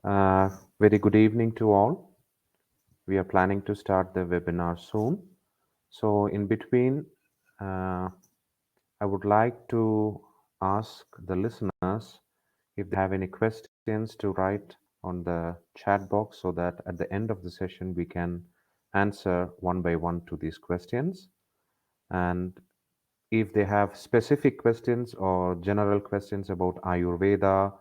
Uh, Very good evening to all. We are planning to start the webinar soon. So, in between, uh, I would like to ask the listeners if they have any questions to write on the chat box so that at the end of the session we can answer one by one to these questions. And if they have specific questions or general questions about Ayurveda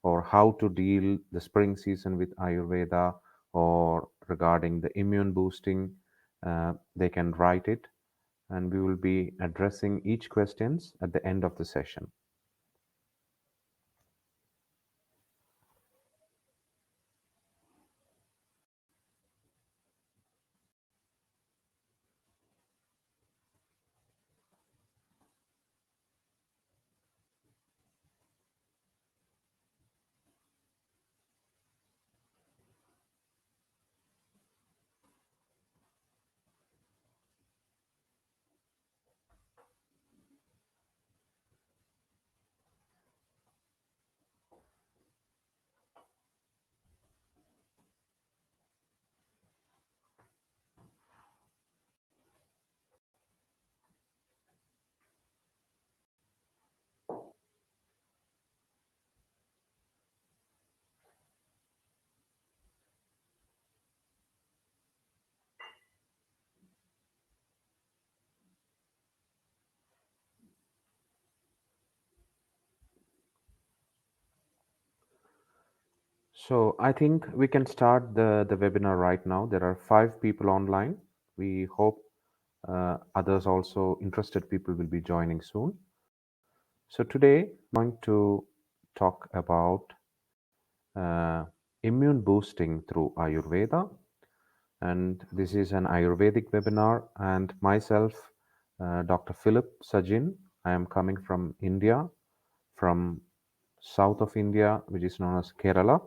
or how to deal the spring season with Ayurveda or regarding the immune boosting, they can write it and we will be addressing each questions at the end of the session. So I think we can start the webinar right now. There are 5 people online. We hope others also interested people will be joining soon. So today we're going to talk about uh, immune boosting through Ayurveda. And this is an Ayurvedic webinar. And myself, Dr. Philip Sajin, I am coming from India, from south of India, which is known as Kerala.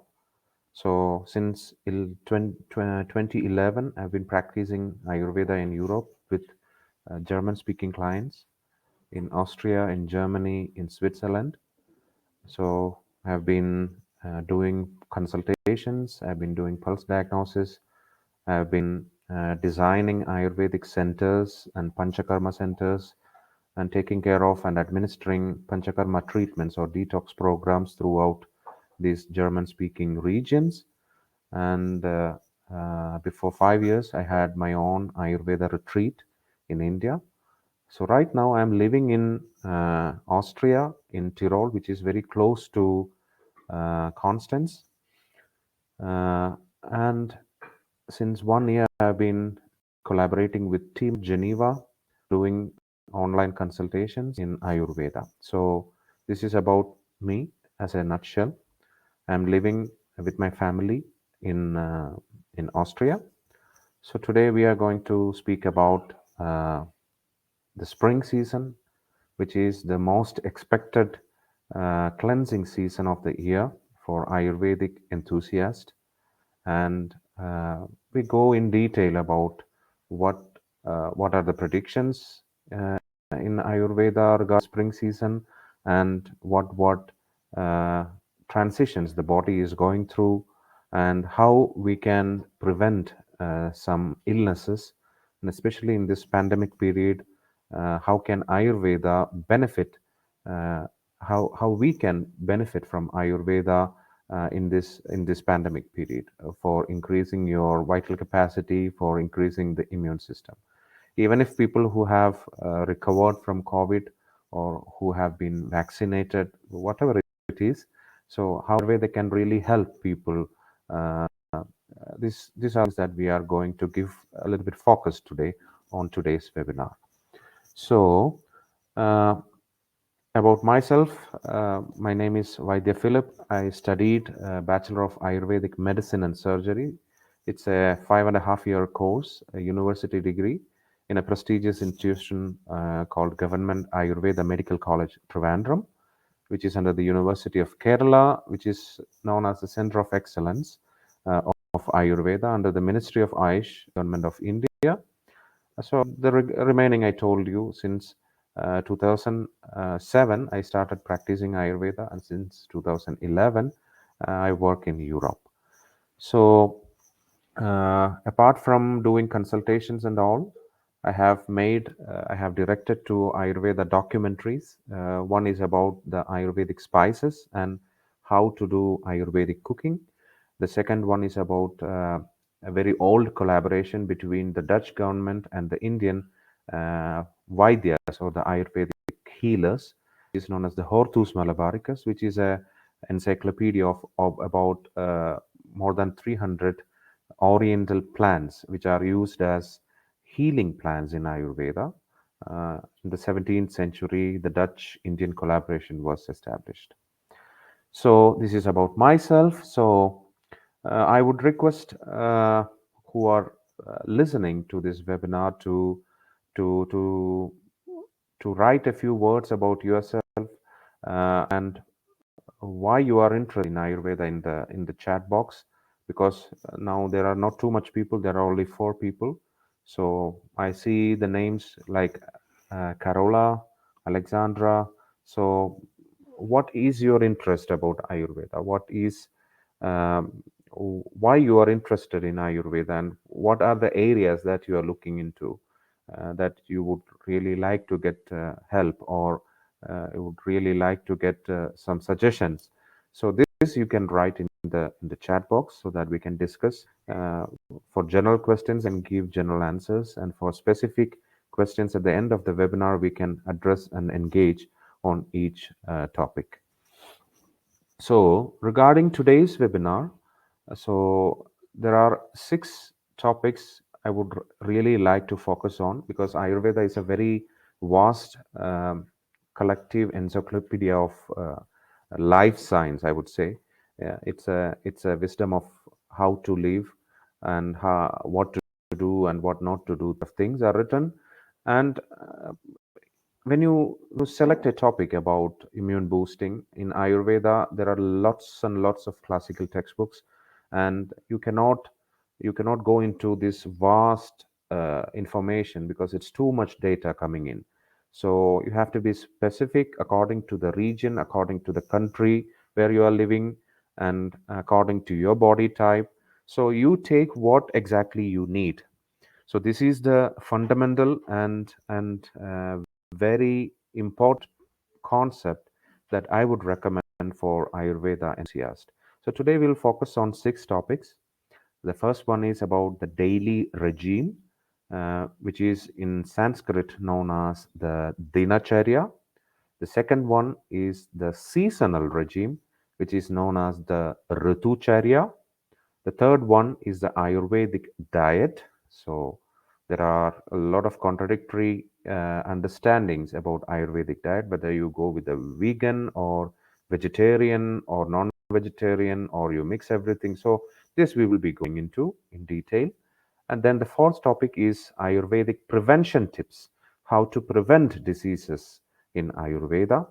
So since 2011, I've been practicing Ayurveda in Europe with German-speaking clients in Austria, in Germany, in Switzerland. So I've been doing consultations, I've been doing pulse diagnosis, I've been designing Ayurvedic centers and Panchakarma centers and taking care of and administering Panchakarma treatments or detox programs throughout these German speaking regions. And before 5 years, I had my own Ayurveda retreat in India. So right now I'm living in Austria, in Tyrol, which is very close to Constance. And since 1 year, I've been collaborating with Team Geneva, doing online consultations in Ayurveda. So this is about me as a nutshell. I'm living with my family in Austria. So today we are going to speak about the spring season, which is the most expected cleansing season of the year for Ayurvedic enthusiasts. And we go in detail about what what are the predictions in Ayurveda regarding spring season and what transitions the body is going through and how we can prevent some illnesses, and especially in this pandemic period, how can Ayurveda benefit, how we can benefit from Ayurveda in this pandemic period for increasing your vital capacity, for increasing the immune system. Even if people who have recovered from COVID or who have been vaccinated, whatever it is, so however they can really help people. These are things that we are going to give a little bit focus today on today's webinar. So, uh, about myself, my name is Vaidya Philip. I studied Bachelor of Ayurvedic Medicine and Surgery. It's a 5.5 year course, a university degree in a prestigious institution called Government Ayurveda Medical College, Trivandrum, which is under the University of Kerala, which is known as the Center of Excellence of Ayurveda under the Ministry of Ayush, Government of India. So the remaining I told you, since 2007 I started practicing Ayurveda, and since 2011 I work in Europe. So, apart from doing consultations and all, I have directed to Ayurveda documentaries. One is about the Ayurvedic spices and how to do Ayurvedic cooking. The second one is about a very old collaboration between the Dutch government and the Indian Vaidyas or the Ayurvedic healers, is known as the Hortus Malabaricus, which is a encyclopedia of about more than 300 oriental plants which are used as healing plants in Ayurveda. In the 17th century, the Dutch Indian collaboration was established. So, this is about myself. So, I would request who are listening to this webinar to to to write a few words about yourself and why you are interested in Ayurveda in the chat box, because now there are not too much people. There are only four people. So I see the names like Carola, Alexandra. So what is your interest about Ayurveda? What is why you are interested in Ayurveda, and what are the areas that you are looking into that you would really like to get help, or you would really like to get some suggestions. So this you can write in the chat box so that we can discuss for general questions and give general answers, and for specific questions at the end of the webinar we can address and engage on each topic. So, regarding today's webinar, so there are six topics I would really like to focus on, because Ayurveda is a very vast collective encyclopedia of life science, I would say. It's a wisdom of how to live and what to do and what not to do. The things are written, and when you select a topic about immune boosting in Ayurveda, there are lots and lots of classical textbooks, and you cannot go into this vast information because it's too much data coming in. So you have to be specific according to the region, according to the country where you are living, and according to your body type. So you take what exactly you need. So this is the fundamental and very important concept that I would recommend for Ayurveda enthusiast. So today we'll focus on six topics. The first one is about the daily regime, which is in Sanskrit known as the Dinacharya. The second one is the seasonal regime, which is known as the Ritucharya. The third one is the Ayurvedic diet. So there are a lot of contradictory understandings about Ayurvedic diet, whether you go with a vegan or vegetarian or non-vegetarian, or you mix everything. So this we will be going into in detail. And then the fourth topic is Ayurvedic prevention tips, how to prevent diseases in Ayurveda.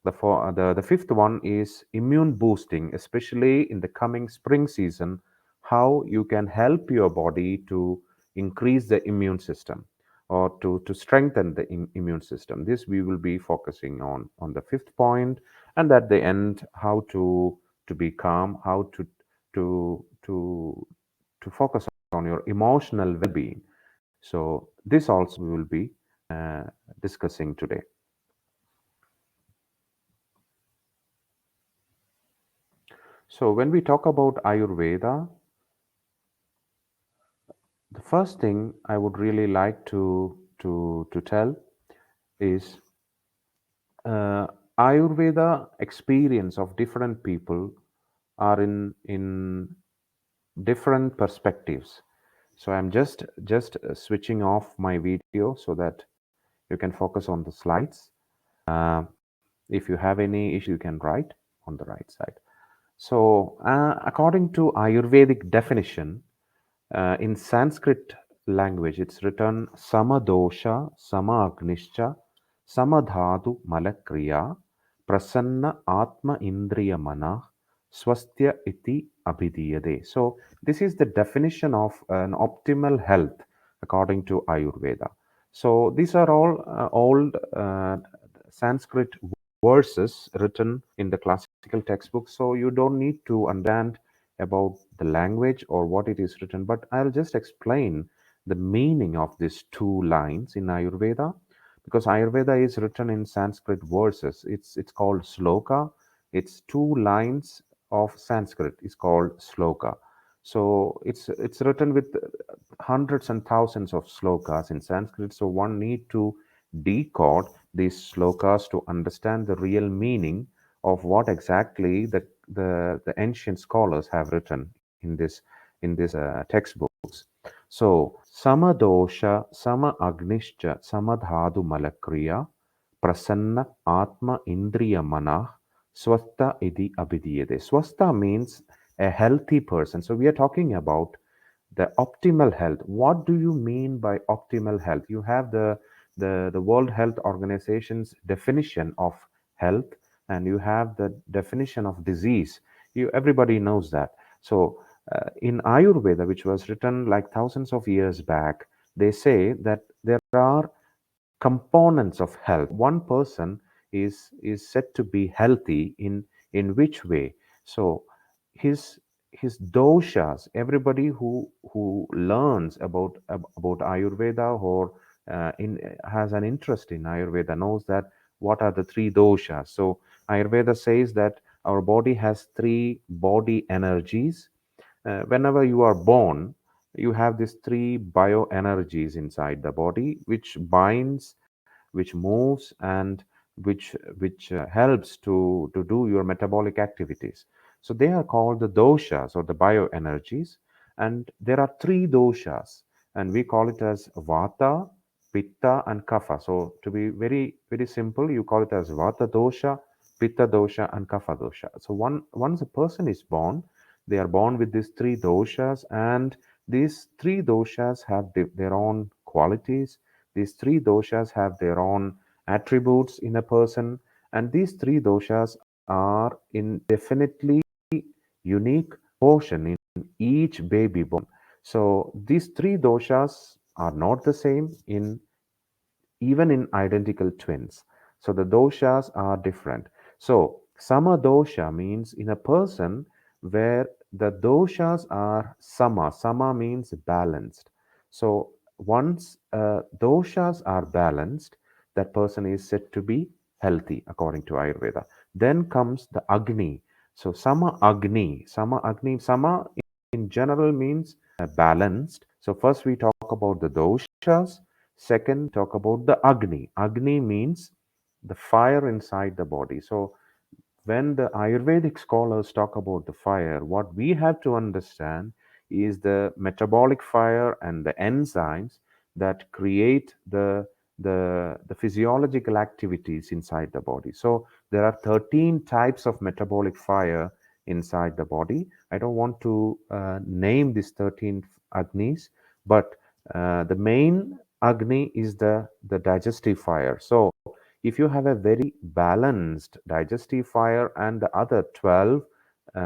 The fifth one is immune boosting, especially in the coming spring season, how you can help your body to increase the immune system or to strengthen the immune system. This we will be focusing on the fifth point, and at the end, how to be calm, how to to focus on your emotional well-being. So this also we will be uh, discussing today. So when we talk about Ayurveda, the first thing I would really like to tell is uh, Ayurveda experience of different people are in different perspectives. So I'm just switching off my video so that you can focus on the slides. Uh, if you have any issue, you can write on the right side. So according to Ayurvedic definition, in Sanskrit language, it's written Samadosha, Samagnischa, Samadhatu Malakriya, Prasanna Atma Indriya Mana, Swastya Iti Abhidiyade. So, this is the definition of an optimal health according to Ayurveda. So, these are all old Sanskrit verses written in the classical textbooks. So, you don't need to understand about the language or what it is written, but I'll just explain the meaning of these two lines in Ayurveda, because Ayurveda is written in Sanskrit verses. It's called sloka. It's two lines of Sanskrit. It's called sloka. So it's written with hundreds and thousands of slokas in Sanskrit. So one need to decode these slokas to understand the real meaning of what exactly the ancient scholars have written in this textbooks. So samadosha, sama agnischa, samadhadu malakriya, prasanna atma indriya manah, swastha iti abhidiyate. Swastha means a healthy person. So we are talking about the optimal health. What do you mean by optimal health? You have the World Health Organization's definition of health, and you have the definition of disease. Everybody knows that. So in Ayurveda, which was written like thousands of years back, they say that there are components of health. One person is said to be healthy in which way? So his his doshas. Everybody who learns about Ayurveda or in has an interest in Ayurveda knows that what are the three doshas. So Ayurveda says that our body has three body energies. Whenever you are born, you have these three bioenergies inside the body, which binds, which moves, and which helps to do your metabolic activities. So they are called the doshas or the bioenergies, and there are three doshas, and we call it as vata, pitta, and kapha. So to be very simple, you call it as vata dosha, pitta dosha, and kapha dosha. So once a person is born, they are born with these three doshas, and these three doshas have their own qualities. These three doshas have their own attributes in a person, and these three doshas are in definitely unique portion in each baby born. So these three doshas are not the same in even in identical twins. So the doshas are different. So sama dosha means in a person where the doshas are sama. Sama means balanced. So once doshas are balanced, that person is said to be healthy according to Ayurveda. Then comes the Agni. So sama Agni, sama in general means balanced. So first we talk about the doshas. Second, talk about the Agni. Agni means the fire inside the body. So when the Ayurvedic scholars talk about the fire, what we have to understand is the metabolic fire and the enzymes that create the physiological activities inside the body. So there are 13 types of metabolic fire inside the body. I don't want to name these 13 Agnis, but the main Agni is the digestive fire. So if you have a very balanced digestive fire and the other 12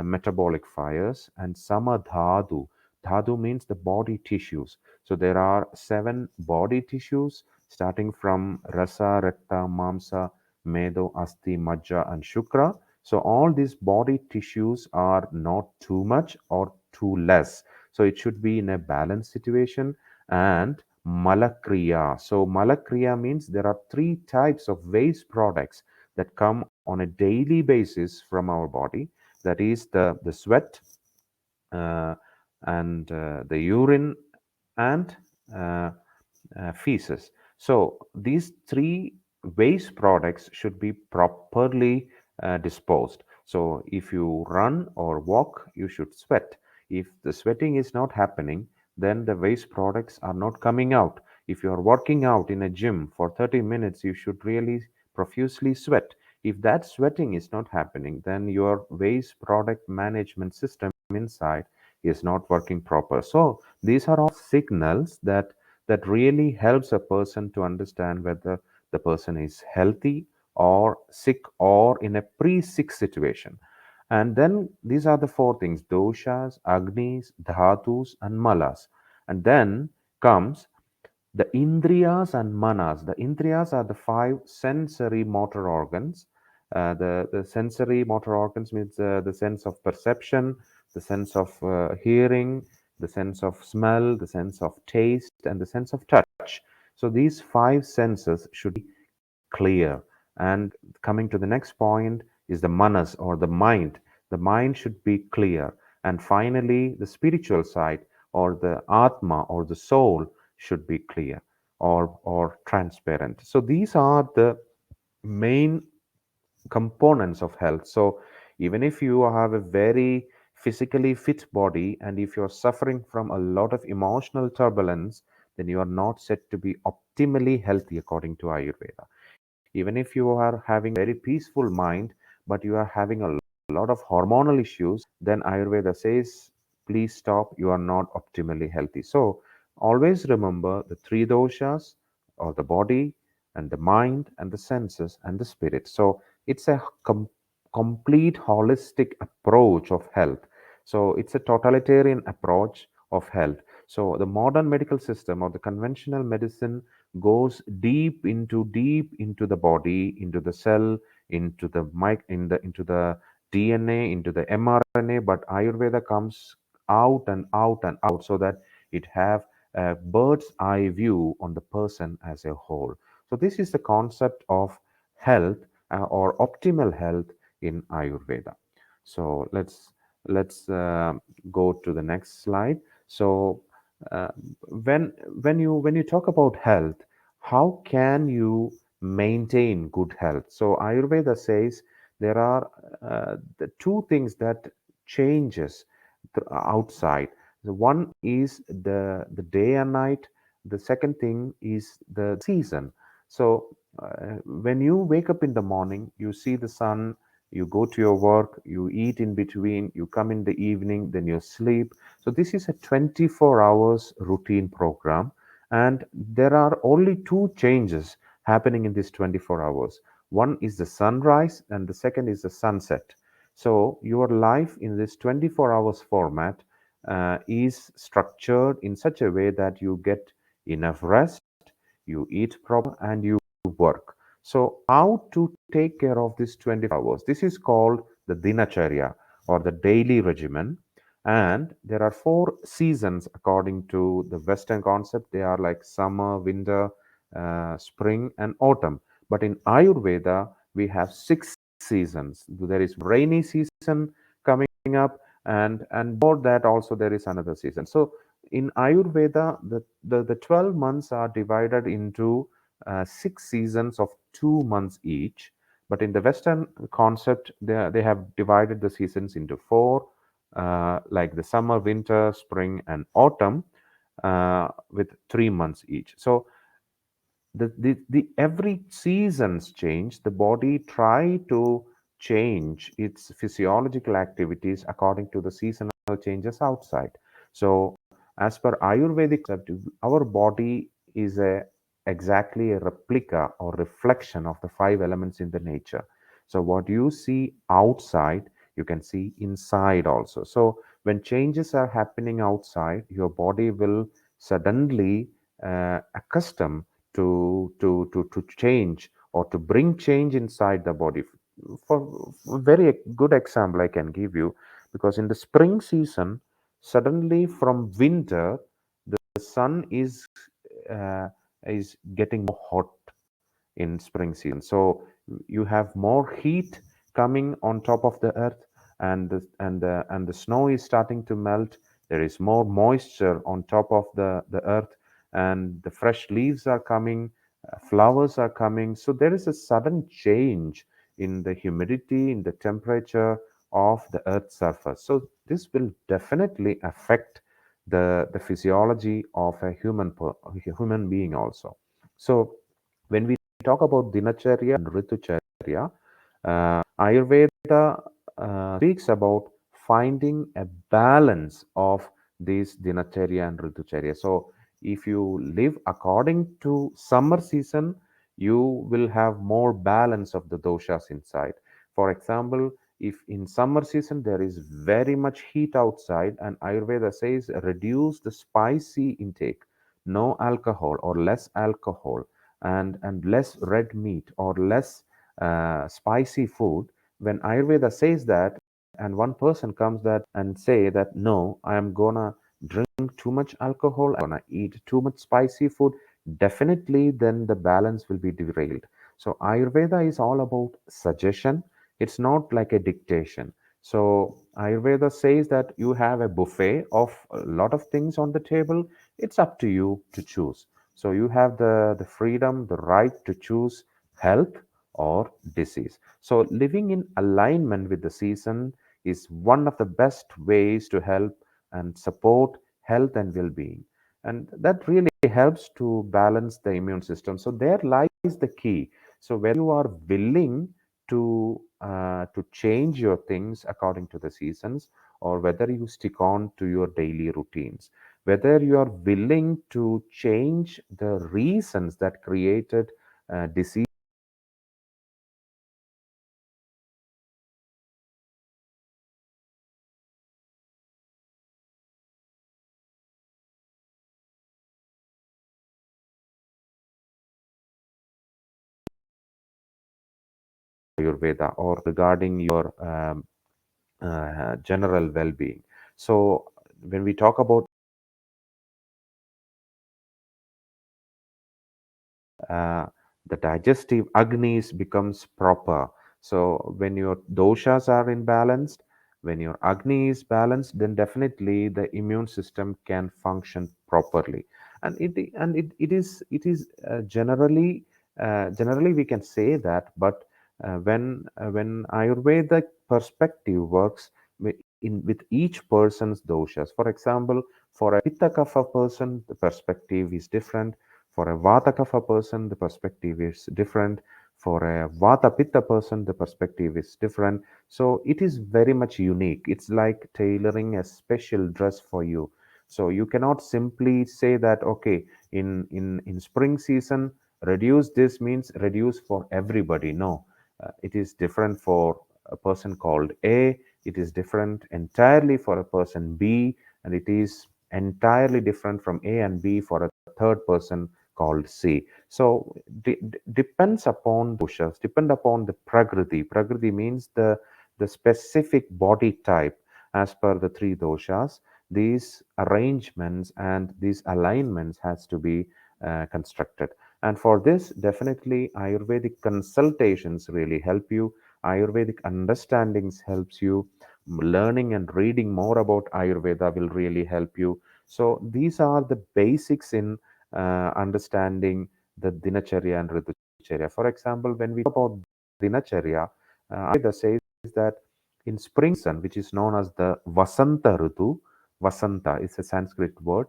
metabolic fires and samadhadu, dhatu means the body tissues. So there are 7 body tissues starting from rasa, rakta, mamsa, medo, asti, majja, and shukra. So all these body tissues are not too much or too less. So it should be in a balanced situation. And malakriya. So malakriya means there are 3 types of waste products that come on a daily basis from our body. That is the sweat, uh, and the urine, and uh, feces. So these 3 waste products should be properly disposed. So if you run or walk, you should sweat. If the sweating is not happening, then the waste products are not coming out. If you are working out in a gym for 30 minutes, you should really profusely sweat. If that sweating is not happening, then your waste product management system inside is not working proper. So these are all signals that really helps a person to understand whether the person is healthy or sick or in a pre-sick situation. And then these are the 4 things: doshas, agnis, dhatus, and malas. And then comes the indriyas and manas. The indriyas are the 5 sensory motor organs. The sensory motor organs means the sense of perception, the sense of hearing, the sense of smell, the sense of taste, and the sense of touch. So these five senses should be clear. And coming to the next point is the manas or the mind. The mind should be clear. And finally, the spiritual side or the atma or the soul should be clear or transparent. So these are the main components of health. So even if you have a very physically fit body and if you're suffering from a lot of emotional turbulence, then you are not said to be optimally healthy according to Ayurveda. Even if you are having a very peaceful mind, but you are having a lot of hormonal issues, then Ayurveda says, please stop, you are not optimally healthy. So always remember the three doshas or the body and the mind and the senses and the spirit. So it's a complete holistic approach of health. So it's a totalitarian approach of health. So the modern medical system or the conventional medicine goes deep into the body, into the cell, into the into the DNA, into the mRNA. But Ayurveda comes out and out and out so that it have a bird's eye view on the person as a whole. So this is the concept of health or optimal health in Ayurveda. So let's go to the next slide. So uh, when you talk about health, how can you maintain good health? So Ayurveda says there are the two things that changes outside. The one is the day and night. The second thing is the season. So when you wake up in the morning, you see the sun, you go to your work, you eat in between, you come in the evening, then you sleep. So this is a 24 hours routine program, and there are only two changes happening in this 24 hours. One is the sunrise and the second is the sunset. So your life in this 24 hours format is structured in such a way that you get enough rest, you eat proper, and you work. So how to take care of this 24 hours? This is called the dinacharya or the daily regimen. And there are four seasons according to the Western concept. They are like summer, winter, spring, and autumn. But in Ayurveda, we have six seasons. There is rainy season coming up, and before that also there is another season. So in Ayurveda, the 12 months are divided into six seasons of 2 months each. But in the Western concept, they have divided the seasons into four, like the summer, winter, spring, and autumn, with 3 months each. So the every seasons change, the body try to change its physiological activities according to the seasonal changes outside. So as per Ayurvedic concept, our body is a exactly a replica or reflection of the five elements in the nature. So what you see outside, you can see inside also. So when changes are happening outside, your body will suddenly accustom to change or to bring change inside the body. For a very good example I can give you, because in the spring season, suddenly from winter, the sun uh, is getting more hot in spring season. So you have more heat coming on top of the earth, and the snow is starting to melt. There is more moisture on top of the earth, and the fresh leaves are coming, flowers are coming. So there is a sudden change in the humidity, in the temperature of the earth's surface. So this will definitely affect the physiology of a human being also. So when we talk about dinacharya and ritucharya, Ayurveda speaks about finding a balance of these dinacharya and ritucharya. So if you live according to summer season, you will have more balance of the doshas inside. For example, if in summer season there is very much heat outside, and Ayurveda says reduce the spicy intake, no alcohol or less alcohol, and less red meat or less spicy food. When Ayurveda says that, and one person comes that and say that no, I am gonna drink too much alcohol, I'm gonna eat too much spicy food, definitely then the balance will be derailed. So Ayurveda is all about suggestion, it's not like a dictation. So Ayurveda says that you have a buffet of a lot of things on the table, it's up to you to choose. So you have the freedom, the right to choose health or disease. So living in alignment with the season is one of the best ways to help and support health and well-being. And that really helps to balance the immune system. So there lies the key. So whether you are willing to change your things according to the seasons, or whether you stick on to your daily routines, whether you are willing to change the reasons that created disease Ayurveda or regarding your general well-being. So when we talk about uh, the digestive agnis becomes proper. So when your doshas are in balance, when your agni is balanced, then definitely the immune system can function properly. And it is generally we can say that, but when Ayurvedic perspective works with each person's doshas. For example, for a Pitta Kapha person, the perspective is different. For a Vata Kapha person, the perspective is different. For a Vata Pitta person, the perspective is different. So it is very much unique. It's like tailoring a special dress for you. So you cannot simply say that, okay, in spring season, reduce this means reduce for everybody. No, it is different for a person called A. It is different entirely for a person B, and it is entirely different from A and B for a third person called C. So depends upon doshas, depend upon the prakriti. Prakriti means the specific body type as per the three doshas. These arrangements and these alignments has to be constructed. And for this, definitely Ayurvedic consultations really help you. Ayurvedic understandings helps you. Learning and reading more about Ayurveda will really help you. So these are the basics in understanding the dinacharya and ritucharya. For example, when we talk about dinacharya, Ayurveda says that in spring sun, which is known as the Vasanta Ritu, Vasanta is a Sanskrit word.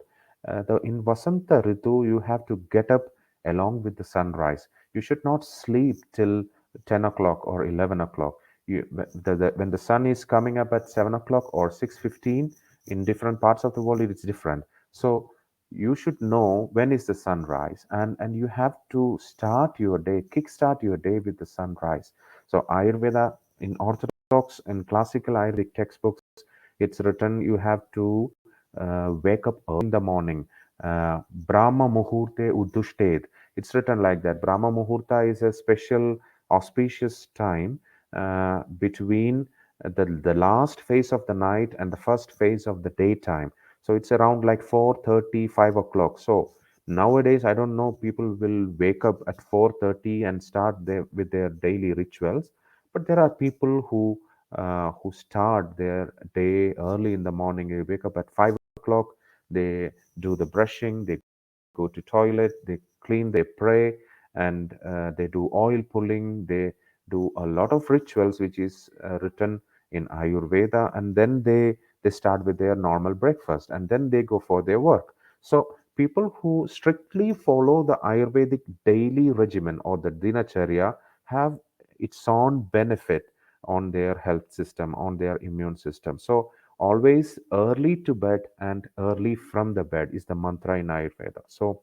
In Vasanta Ritu, you have to get up along with the sunrise. You should not sleep till 10 o'clock or 11 o'clock. When the sun is coming up at 7 o'clock or 6:15, in different parts of the world, it is different. So you should know when is the sunrise, and you have to start your day, kickstart your day with the sunrise. So Ayurveda in orthodox and classical Ayurvedic textbooks, it's written you have to wake up early in the morning. Brahma Muhurte Uddushthed. It's written like that. Brahma Muhurta is a special auspicious time between the last phase of the night and the first phase of the daytime. So it's around like 4:30, 5 o'clock. So nowadays, I don't know, people will wake up at 4:30 and start with their daily rituals. But there are people who start their day early in the morning. They wake up at 5 o'clock. They do the brushing. They go to toilet. They clean. They pray, and they do oil pulling. They do a lot of rituals, which is written in Ayurveda, and then they start with their normal breakfast, and then they go for their work. So people who strictly follow the Ayurvedic daily regimen or the dinacharya have its own benefit on their health system, on their immune system. So always early to bed and early from the bed is the mantra in Ayurveda. So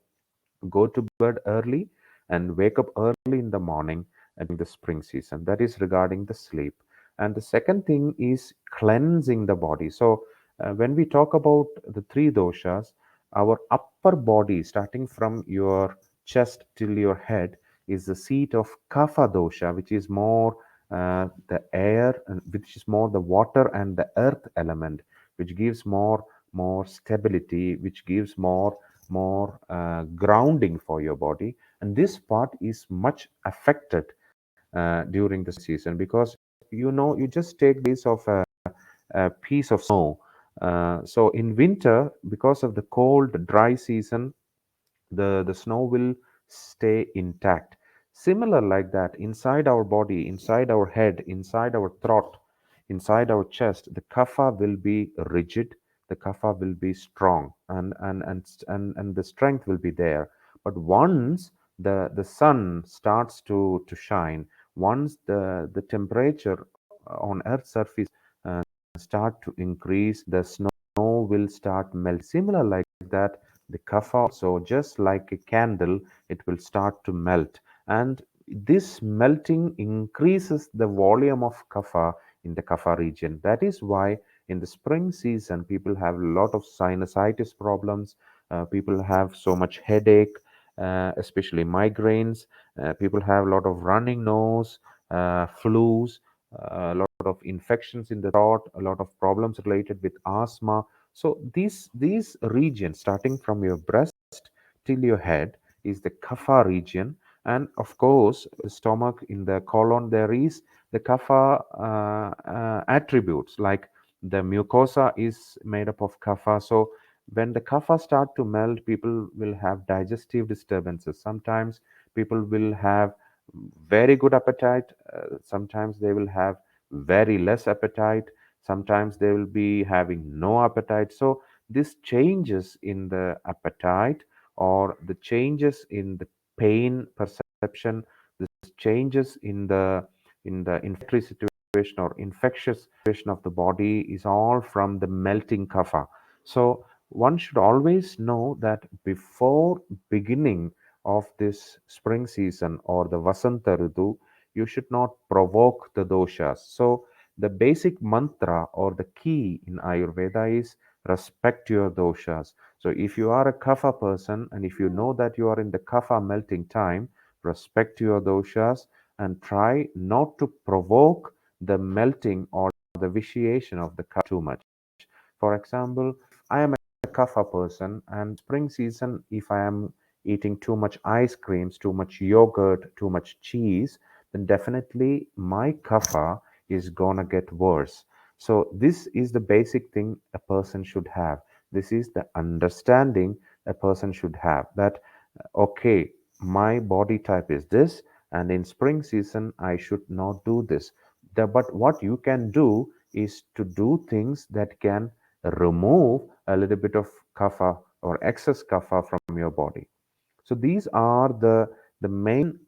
go to bed early and wake up early in the morning during the spring season. That is regarding the sleep. And the second thing is cleansing the body. So when we talk about the three doshas, our upper body, starting from your chest till your head, is the seat of kapha dosha, which is more the air, which is more the water and the earth element, which gives more stability, which gives more grounding for your body. And this part is much affected during the season, because you just take days of a piece of snow. So in winter, because of the cold, dry season, the snow will stay intact. Similar like that, inside our body, inside our head, inside our throat, inside our chest, the kapha will be rigid, the kapha will be strong, and the strength will be there. But once the sun starts to shine, once the temperature on earth's surface uh, start to increase, the snow will start melt. Similar like that, the kapha also, just like a candle, it will start to melt. And this melting increases the volume of kapha in the kapha region. That is why in the spring season, people have a lot of sinusitis problems. People have so much headache, especially migraines. People have a lot of running nose, flus, a lot of infections in the throat, a lot of problems related with asthma. So these regions, starting from your breast till your head, is the kapha region. And of course, the stomach, in the colon, there is the kapha attributes, like the mucosa is made up of kapha. So when the kapha start to melt, people will have digestive disturbances. Sometimes people will have very good appetite. Sometimes they will have very less appetite. Sometimes they will be having no appetite. So this changes in the appetite, or the changes in the pain perception, this changes in the inflammatory situation or infectious situation of the body, is all from the melting kapha. So one should always know that before beginning of this spring season or the Vasanta Ritu, you should not provoke the doshas. So the basic mantra or the key in Ayurveda is respect your doshas. So if you are a kapha person, and if you know that you are in the kapha melting time, respect your doshas and try not to provoke the melting or the vitiation of the kapha too much. For example, I am a kapha person, and spring season, if I am eating too much ice creams, too much yogurt, too much cheese, then definitely my kapha is gonna get worse. So this is the basic thing a person should have. This is the understanding a person should have, that okay, my body type is this, and in spring season I should not do this. But what you can do is to do things that can remove a little bit of kapha or excess kapha from your body. So these are the main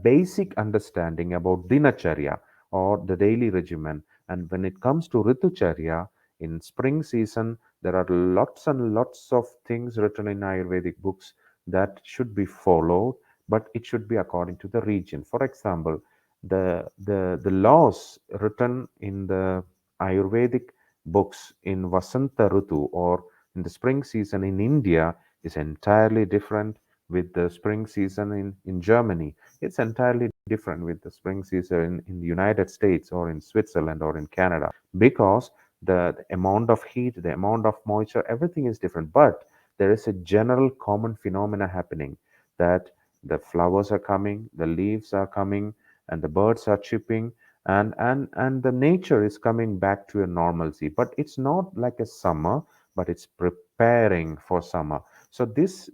basic understanding about dinacharya or the daily regimen. And when it comes to ritucharya, in spring season, there are lots and lots of things written in Ayurvedic books that should be followed, but it should be according to the region. For example, the laws written in the Ayurvedic books in Vasanta Ritu or in the spring season in India is entirely different with the spring season in Germany. It's entirely different with the spring season in the United States or in Switzerland or in Canada, because the amount of heat, the amount of moisture, everything is different. But there is a general common phenomena happening, that the flowers are coming, the leaves are coming, and the birds are chirping, and the nature is coming back to a normalcy. But it's not like a summer, but it's preparing for summer. So this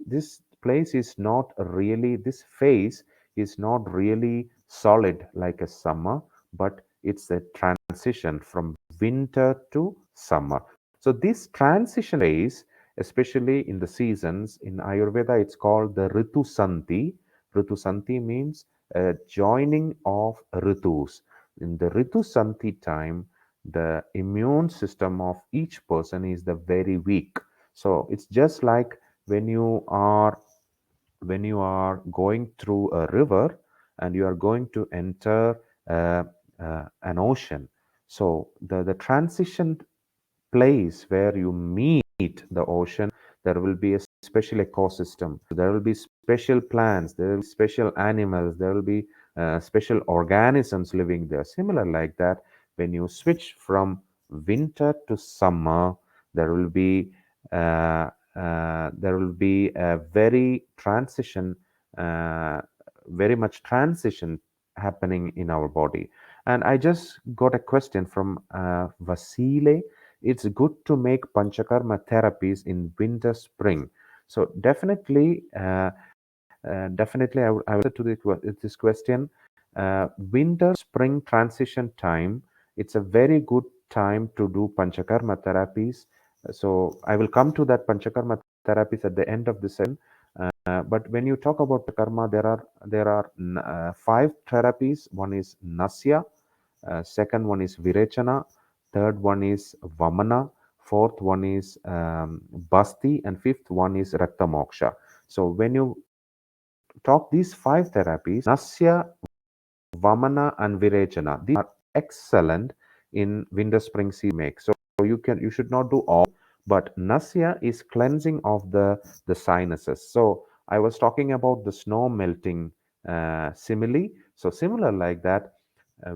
place is not really, this phase is not really solid like a summer, but it's a transition from winter to summer. So this transition phase, especially in the seasons in Ayurveda, it's called the Ritu Santi. Ritu Santi means a joining of ritus. In the Ritu Santi time, the immune system of each person is the very weak. So it's just like when you are going through a river and you are going to enter an ocean. So the transition place where you meet the ocean, there will be a special ecosystem. There will be special plants, there will be special animals, there will be special organisms living there. Similar like that, when you switch from winter to summer, there will be a very transition, uh, very much transition happening in our body. And I just got a question from Vasile. It's good to make Panchakarma therapies in winter, spring. So definitely, I will answer to this question. Winter, spring transition time. It's a very good time to do Panchakarma therapies. So I will come to that Panchakarma therapies at the end of the session. But when you talk about Panchakarma, there are five therapies. One is Nasya, second one is Virechana, third one is Vamana, fourth one is Basti, and fifth one is Rakta Moksha. So when you talk these five therapies, Nasya, Vamana, and Virechana, these are excellent in winter spring season make. So you should not do all, but Nasya is cleansing of the sinuses. So I was talking about the snow melting simile. So similar like that,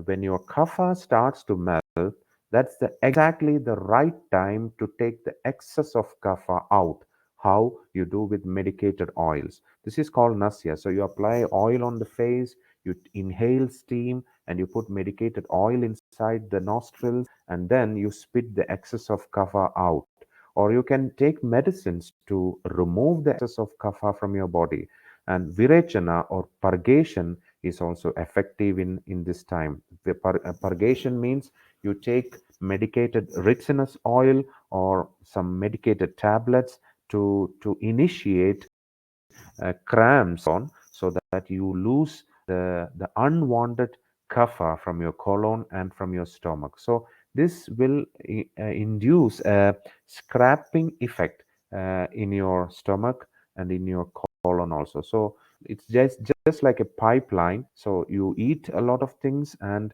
when your kapha starts to melt, that's exactly the right time to take the excess of kapha out. How you do with medicated oils. This is called nasya. So you apply oil on the face, you inhale steam, and you put medicated oil inside the nostrils, and then you spit the excess of kapha out. Or you can take medicines to remove the excess of kapha from your body. And virechana or purgation is also effective in this time. Purgation means you take medicated ricinus oil or some medicated tablets to initiate cramps so that you lose the unwanted kapha from your colon and from your stomach. So this will induce a scrapping effect in your stomach and in your colon also. So it's just like a pipeline. So you eat a lot of things, and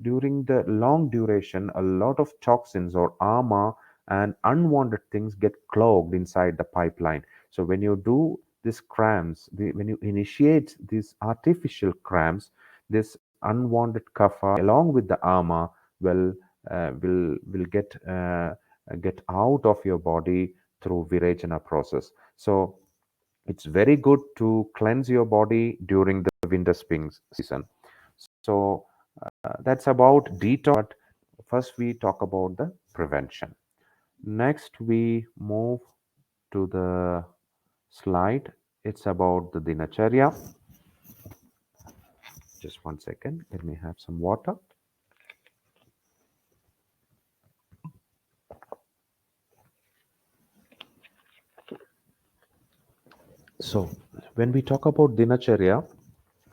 during the long duration, a lot of toxins or ama and unwanted things get clogged inside the pipeline. So when you do these cramps, when you initiate these artificial cramps, this unwanted kapha along with the ama will get out of your body through virechana process. So it's very good to cleanse your body during the winter spring season. So that's about detox. But first we talk about the prevention. Next we move to the slide. It's about the dinacharya. Just one second. Let me have some water. So, when we talk about dinacharya,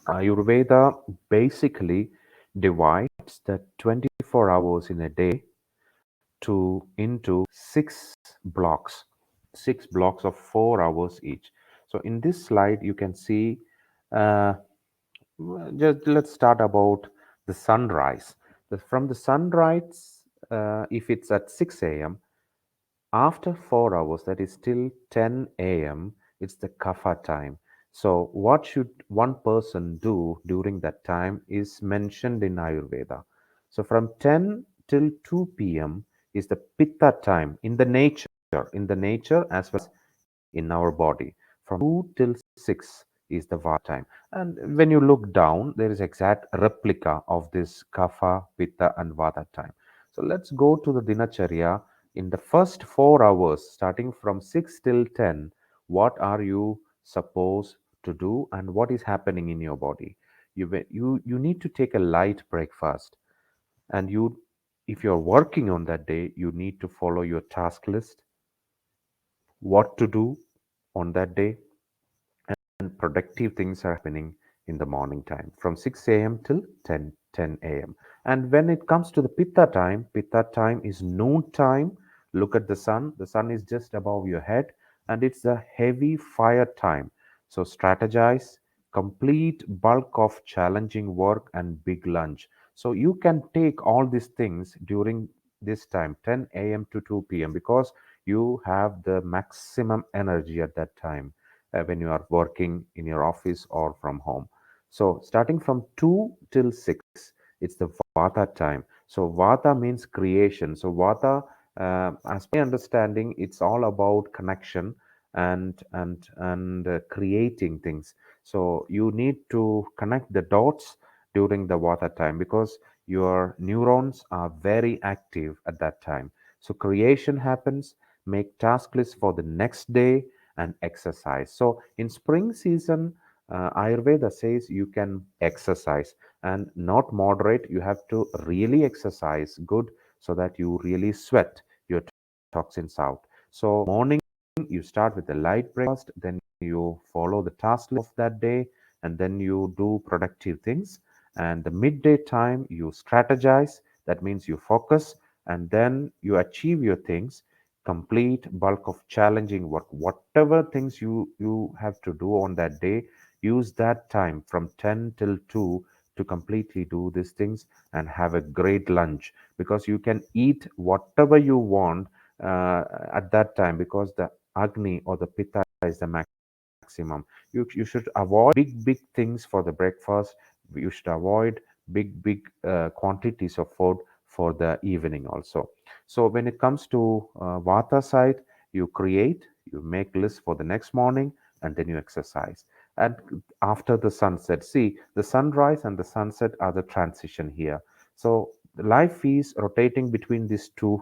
Ayurveda basically divides the 24 hours in a day into six blocks of 4 hours each. So, in this slide, you can see. Uh, just let's start about the sunrise. From the sunrise, if it's at 6 a.m., after 4 hours, that is till 10 a.m., it's the kapha time. So, what should one person do during that time is mentioned in Ayurveda. So, from 10 till 2 p.m. is the pitta time in the nature as well as in our body. From 2 till 6 is the vata time. And when you look down, there is exact replica of this kapha, pitta, and vata time. So, let's go to the dinacharya in the first 4 hours, starting from 6 till 10, what are you supposed to do and what is happening in your body? You need to take a light breakfast, and if you're working on that day, you need to follow your task list, what to do on that day, and productive things are happening in the morning time from 6 a.m. till 10 a.m. And when it comes to the pitta time is noon time. Look at the sun. The sun is just above your head, and it's a heavy fire time. So strategize, complete bulk of challenging work and big lunch. So you can take all these things during this time, 10 a.m. to 2 p.m., because you have the maximum energy at that time when you are working in your office or from home. So starting from 2 till 6, it's the Vata time. So Vata means creation. So Vata, as my understanding, it's all about connection and creating things. So you need to connect the dots during the Vata time because your neurons are very active at that time. So creation happens, make task lists for the next day, and exercise. So in spring season, Ayurveda says you can exercise and not moderate. You have to really exercise good so that you really sweat your toxins out. So morning you start with a light breakfast, then you follow the task list of that day, and then you do productive things. And the midday time you strategize. That means you focus, and then you achieve your things. Complete bulk of challenging work, whatever things you have to do on that day, use that time from 10 till 2 to completely do these things and have a great lunch, because you can eat whatever you want at that time, because the agni or the pitta is the maximum. You should avoid big things for the breakfast. You should avoid big quantities of food for the evening also. So when it comes to vata side, you create, you make lists for the next morning, and then you exercise. And after the sunset, see, the sunrise and the sunset are the transition here. So life is rotating between these two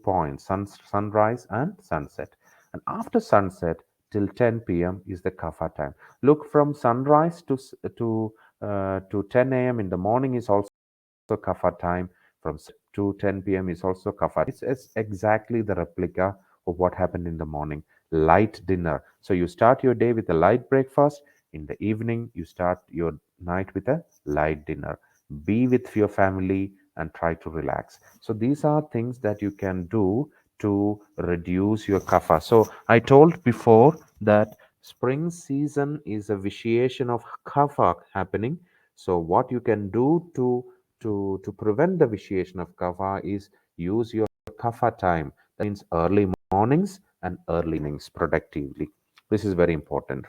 points, sunrise and sunset. And after sunset till 10 p.m. is the kapha time. Look, from sunrise to 10 a.m. in the morning is also kapha time. From to 10 p.m. is also kapha. It's exactly the replica of what happened in the morning. Light dinner. So you start your day with a light breakfast. In the evening, you start your night with a light dinner. Be with your family and try to relax. So these are things that you can do to reduce your kapha. So I told before that spring season is a vitiation of kapha happening. So what you can do to prevent the vitiation of kapha is use your kapha time. That means early mornings and early evenings productively. This is very important.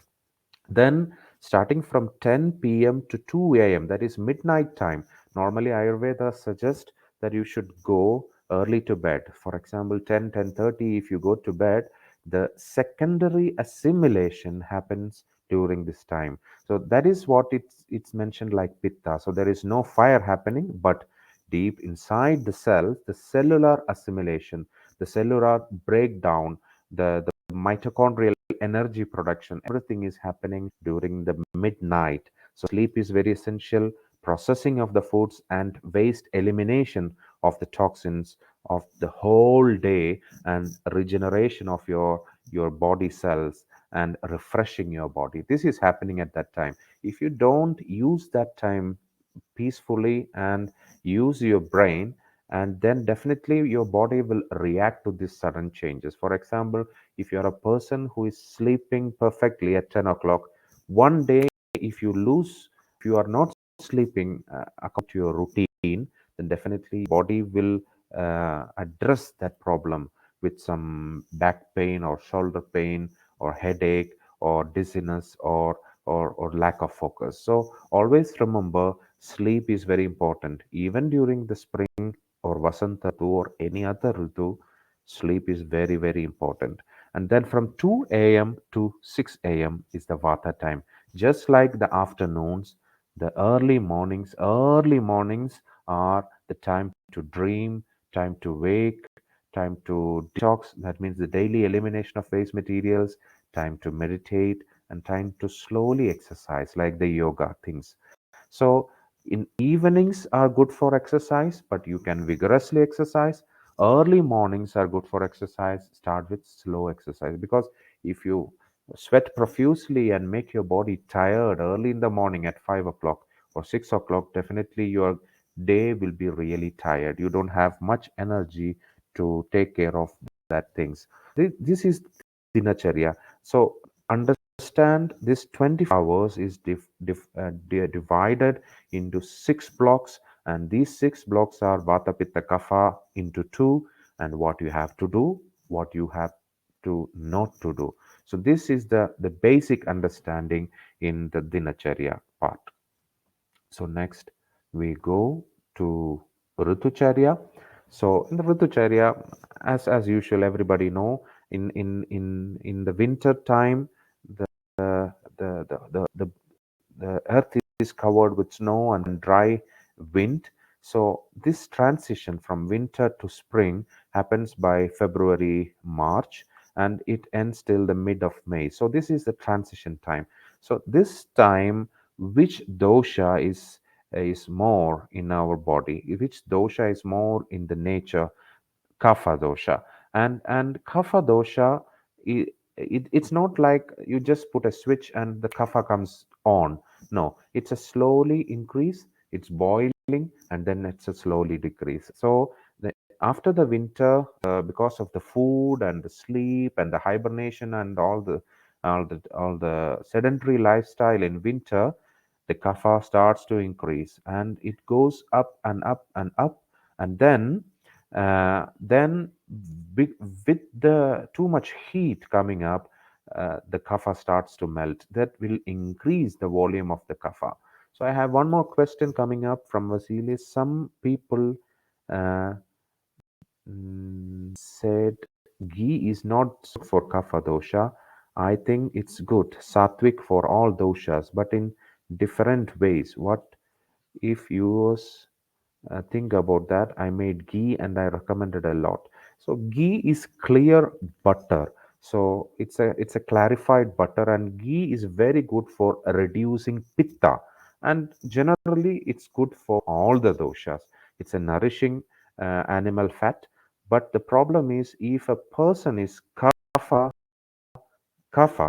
Then, starting from 10 p.m. to 2 a.m., that is midnight time, normally Ayurveda suggests that you should go early to bed. For example, 10:30, if you go to bed, the secondary assimilation happens during this time. So that is what it's mentioned like Pitta. So there is no fire happening, but deep inside the cell, the cellular assimilation, the cellular breakdown, the mitochondrial energy production, everything is happening during the midnight. So sleep is very essential. Processing of the foods and waste elimination of the toxins of the whole day, and regeneration of your body cells, and refreshing your body, this is happening at that time. If you don't use that time peacefully and use your brain, and then definitely your body will react to these sudden changes. For example, if you're a person who is sleeping perfectly at 10 o'clock, one day if you lose, if you are not sleeping according to your routine, then definitely body will address that problem with some back pain or shoulder pain or headache or dizziness or lack of focus. So always remember, sleep is very important. Even during the spring or Vasanta Ritu or any other Ritu, sleep is very important. And then from 2 a.m. to 6 a.m. is the Vata time. Just like the afternoons, the early mornings are the time to dream, time to wake, time to detox. That means the daily elimination of waste materials, time to meditate, and time to slowly exercise, like the yoga things. So, in evenings are good for exercise, but you can vigorously exercise. Early mornings are good for exercise. Start with slow exercise, because if you sweat profusely and make your body tired early in the morning at 5 o'clock or 6 o'clock, definitely your day will be really tired. You don't have much energy to take care of that things. This is dinacharya. So understand this 24 hours is divided into 6 blocks, and these 6 blocks are vata pitta kapha into two, and what you have to do, what you have to not to do. So this is the basic understanding. in the dinacharya part. So next we go to Ritucharya. So in the Ritucharya, as usual, everybody know in the winter time, the the earth is covered with snow and dry wind. So this transition from winter to spring happens by February, March, and it ends till the mid of May. So this is the transition time. So this time, which dosha is more in our body, which dosha is more in the nature, kapha dosha. And kapha dosha, it's not like you just put a switch and the kapha comes on. No, it's a slowly increase, it's boiling, and then it's a slowly decrease. So after the winter, because of the food and the sleep and the hibernation and all the sedentary lifestyle in winter, the kapha starts to increase and it goes up and up and up. And then with, with the too much heat coming up, the kapha starts to melt. That will increase the volume of the kapha. So I have one more question coming up from Vasily. Some people uh, said ghee is not for kapha dosha. I think it's good, sattvic for all doshas, but in different ways. What if you think about that? I made ghee and I recommended a lot. So ghee is clear butter. So it's a clarified butter, and ghee is very good for reducing pitta. And generally, it's good for all the doshas. It's a nourishing animal fat. But the problem is if a person is kapha,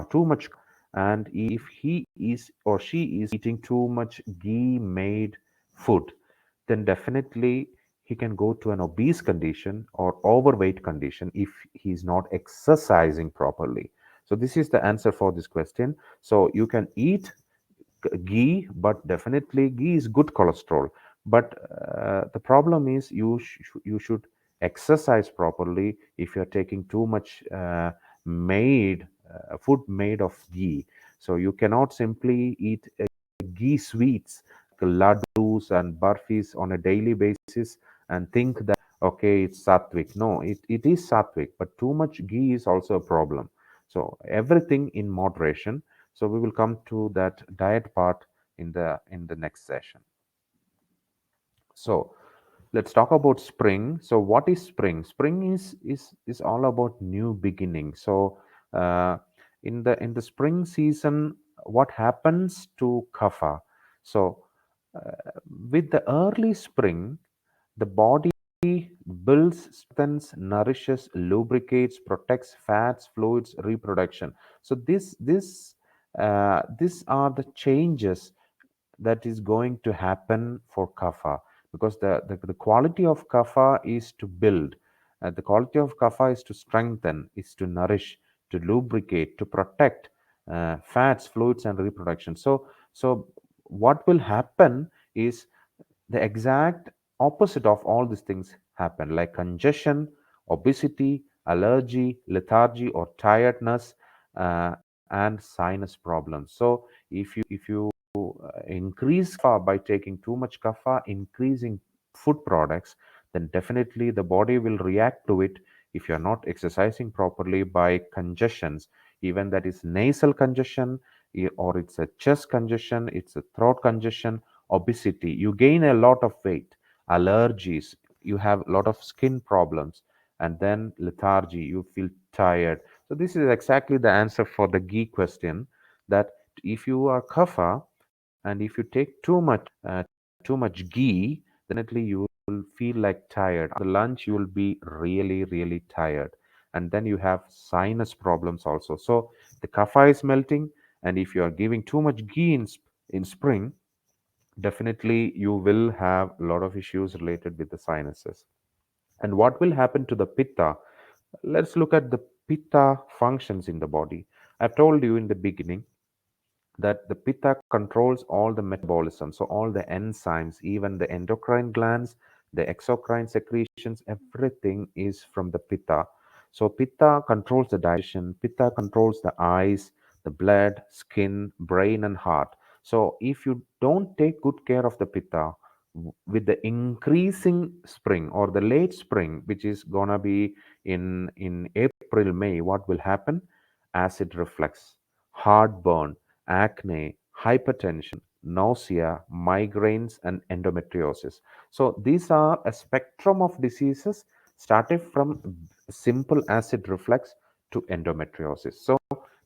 too much, and if he is or she is eating too much ghee made food, then definitely he can go to an obese condition or overweight condition if he's not exercising properly. So this is the answer for this question. So you can eat ghee, but definitely ghee is good cholesterol. But the problem is you should exercise properly if you're taking too much made food made of ghee. So you cannot simply eat ghee sweets, laddus and burfis on a daily basis and think that okay, it's sattvic. No, it is sattvic, but too much ghee is also a problem. So everything in moderation. So we will come to that diet part in the next session. So let's talk about spring. So what is spring? Spring is all about new beginning. So uh, in the spring season, what happens to kapha? So with the early spring, the body builds, strengthens, nourishes, lubricates, protects fats, fluids, reproduction. So these are the changes that is going to happen for kapha, because the quality of kapha is to build, the quality of kapha is to strengthen, is to nourish, to lubricate, to protect fats, fluids, and reproduction. So what will happen is the exact opposite of all these things happen, like congestion, obesity, allergy, lethargy, or tiredness, and sinus problems. So if you increase kapha by taking too much kapha, increasing food products, then definitely the body will react to it. If you're not exercising properly, by congestions, even that is nasal congestion, or it's a chest congestion, it's a throat congestion, obesity, you gain a lot of weight, allergies, you have a lot of skin problems, and then lethargy, you feel tired. So this is exactly the answer for the ghee question, that if you are kapha and if you take too much ghee, definitely you will feel like tired. After lunch, you will be really, really tired. And then you have sinus problems also. So the kapha is melting, and if you are giving too much ghee in spring, definitely you will have a lot of issues related with the sinuses. And what will happen to the pitta? Let's look at the pitta functions in the body. I've told you in the beginning that the pitta controls all the metabolism, so all the enzymes, even the endocrine glands, the exocrine secretions, everything is from the pitta. So pitta controls the digestion, pitta controls the eyes, the blood, skin, brain, and heart. So if you don't take good care of the pitta, with the increasing spring or the late spring, which is gonna be in April, May, what will happen? Acid reflux, heartburn, acne, hypertension, nausea, migraines, and endometriosis. So these are a spectrum of diseases starting from simple acid reflux to endometriosis. So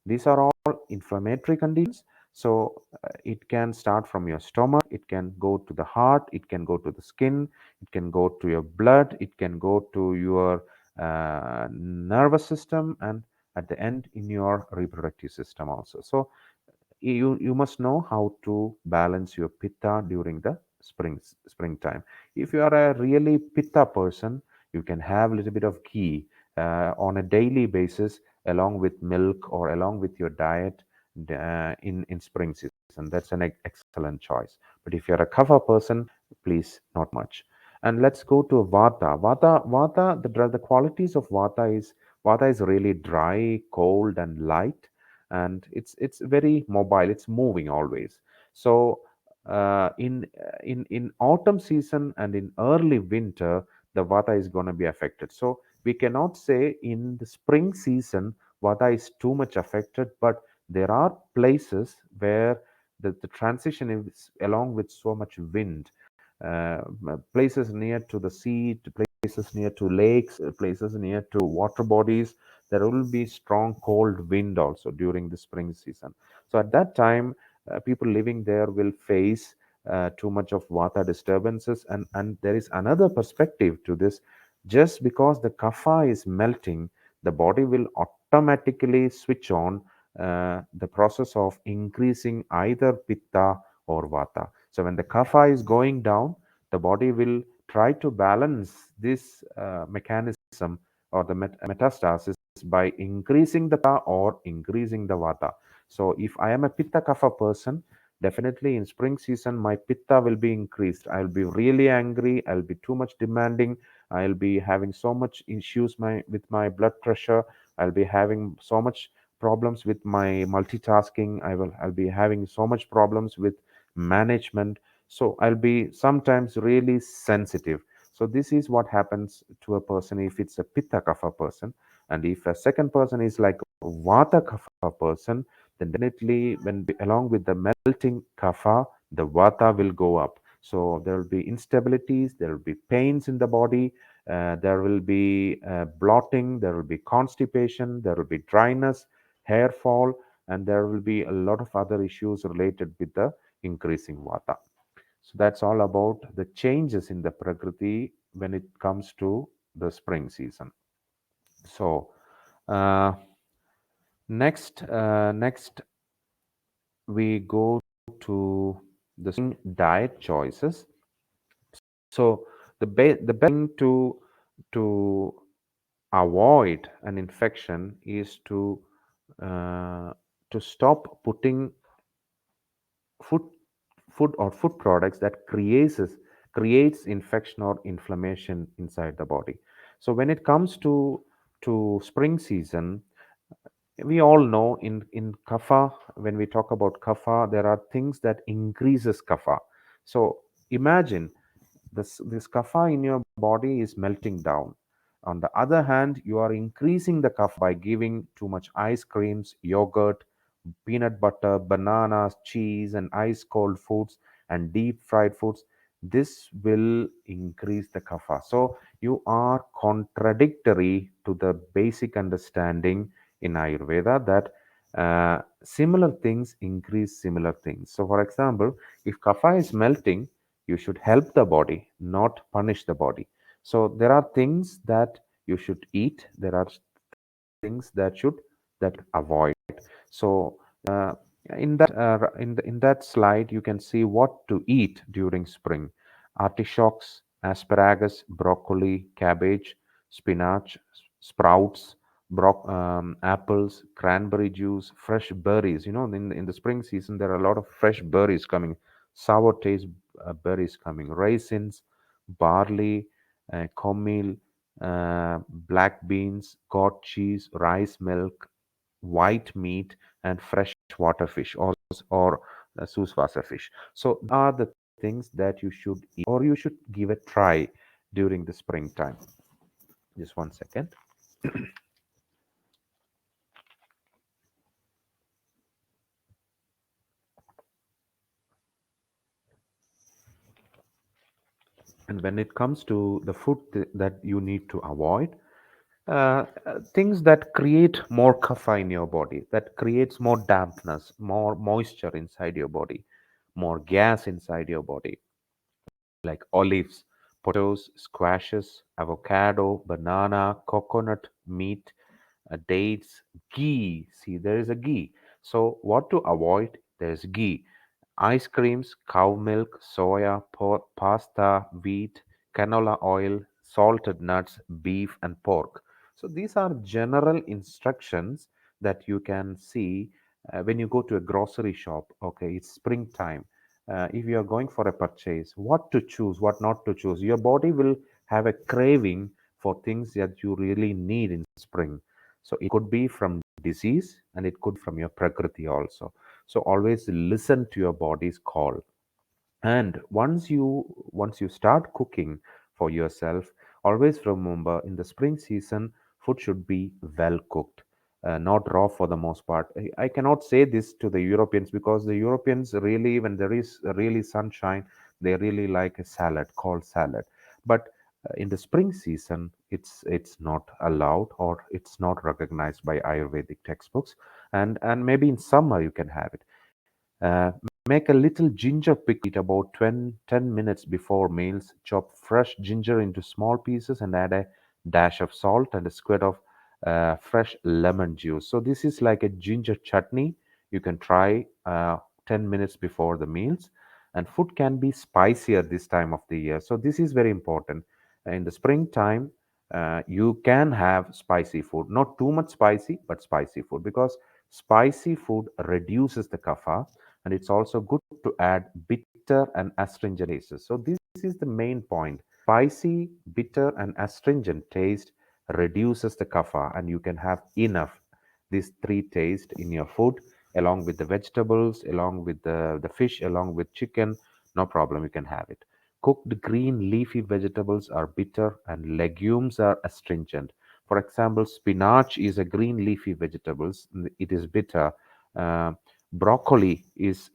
these are all inflammatory conditions. So it can start from your stomach, it can go to the heart, it can go to the skin, it can go to your blood, it can go to your nervous system, and at the end in your reproductive system also. So you must know how to balance your pitta during the springtime. If you are a really pitta person, you can have a little bit of ghee on a daily basis along with milk or along with your diet in spring season. That's an excellent choice. But if you're a Kava person, please not much. And let's go to Vata. The qualities of Vata is really dry, cold, and light, and it's very mobile. It's moving always. So in autumn season and in early winter, the Vata is going to be affected. So we cannot say in the spring season Vata is too much affected, but there are places where the transition is along with so much wind. Places near to the sea, to places near to lakes, places near to water bodies, there will be strong cold wind also during the spring season. So at that time, people living there will face too much of vata disturbances. And there is another perspective to this. Just because the kapha is melting, the body will automatically switch on the process of increasing either pitta or vata. So when the kapha is going down, the body will try to balance this mechanism or the metastasis by increasing the pitta or increasing the vata. So if I am a pitta kapha person, definitely in spring season my pitta will be increased. I'll be really angry, I'll be too much demanding, I'll be having so much issues with my blood pressure, I'll be having so much problems with my multitasking, I'll be having so much problems with management. So I'll be sometimes really sensitive. So this is what happens to a person if it's a pitta kapha person. And if a second person is like vata kapha person, then definitely along with the melting kapha, the vata will go up. So there will be instabilities, there will be pains in the body, there will be blotting, there will be constipation, there will be dryness, hair fall, and there will be a lot of other issues related with the increasing vata. So that's all about the changes in the Prakriti when it comes to the spring season. So uh, next we go to the spring diet choices. So the best thing to avoid an infection is uh, to stop putting food food products that creates infection or inflammation inside the body. So when it comes to spring season, we all know in kapha, when we talk about kapha, there are things that increases kapha. So imagine this kapha in your body is melting down. On the other hand, you are increasing the kapha by giving too much ice creams, yogurt, peanut butter, bananas, cheese, and ice cold foods and deep fried foods. This will increase the kapha. So you are contradictory to the basic understanding in Ayurveda that similar things increase similar things. So, for example, if kapha is melting, you should help the body, not punish the body. So, there are things that you should eat. There are things that avoid. So in that slide you can see what to eat during spring: artichokes, asparagus, broccoli, cabbage, spinach, sprouts, apples, cranberry juice, fresh berries. You know, in the spring season there are a lot of fresh berries coming, sour taste berries coming, raisins, barley, cornmeal, black beans, goat cheese, rice milk, white meat, and freshwater fish or Suswasser fish. So are the things that you should eat or you should give a try during the springtime. Just 1 second. And when it comes to the food that you need to avoid, things that create more kapha in your body, that creates more dampness, more moisture inside your body, more gas inside your body, like olives, potatoes, squashes, avocado, banana, coconut, meat, dates, ghee. See, there is a ghee. So, what to avoid? There's ghee. Ice creams, cow milk, soya, pasta, wheat, canola oil, salted nuts, beef, and pork. So, these are general instructions that you can see when you go to a grocery shop. Okay, it's springtime. If you are going for a purchase, what to choose, what not to choose. Your body will have a craving for things that you really need in spring. So it could be from disease and it could from your prakriti also. So always listen to your body's call. And once you start cooking for yourself, always remember in the spring season, food should be well cooked, not raw for the most part. I cannot say this to the Europeans because the Europeans really, when there is really sunshine, they really like a salad called salad. But in the spring season, it's not allowed or it's not recognized by Ayurvedic textbooks. And maybe in summer you can have it. Make a little ginger pickle about 10 minutes before meals. Chop fresh ginger into small pieces and add a dash of salt and a squirt of fresh lemon juice. So, this is like a ginger chutney. You can try 10 minutes before the meals. And food can be spicier this time of the year. So, this is very important. In the springtime, you can have spicy food, not too much spicy, but spicy food because spicy food reduces the kapha and it's also good to add bitter and astringent tastes. So this is the main point. Spicy, bitter, and astringent taste reduces the kapha, and you can have enough these three tastes in your food, along with the vegetables, along with the fish, along with chicken. No problem, you can have it. Cooked green leafy vegetables are bitter, and legumes are astringent. For example, spinach is a green leafy vegetables. It is bitter. Uh, Broccoli is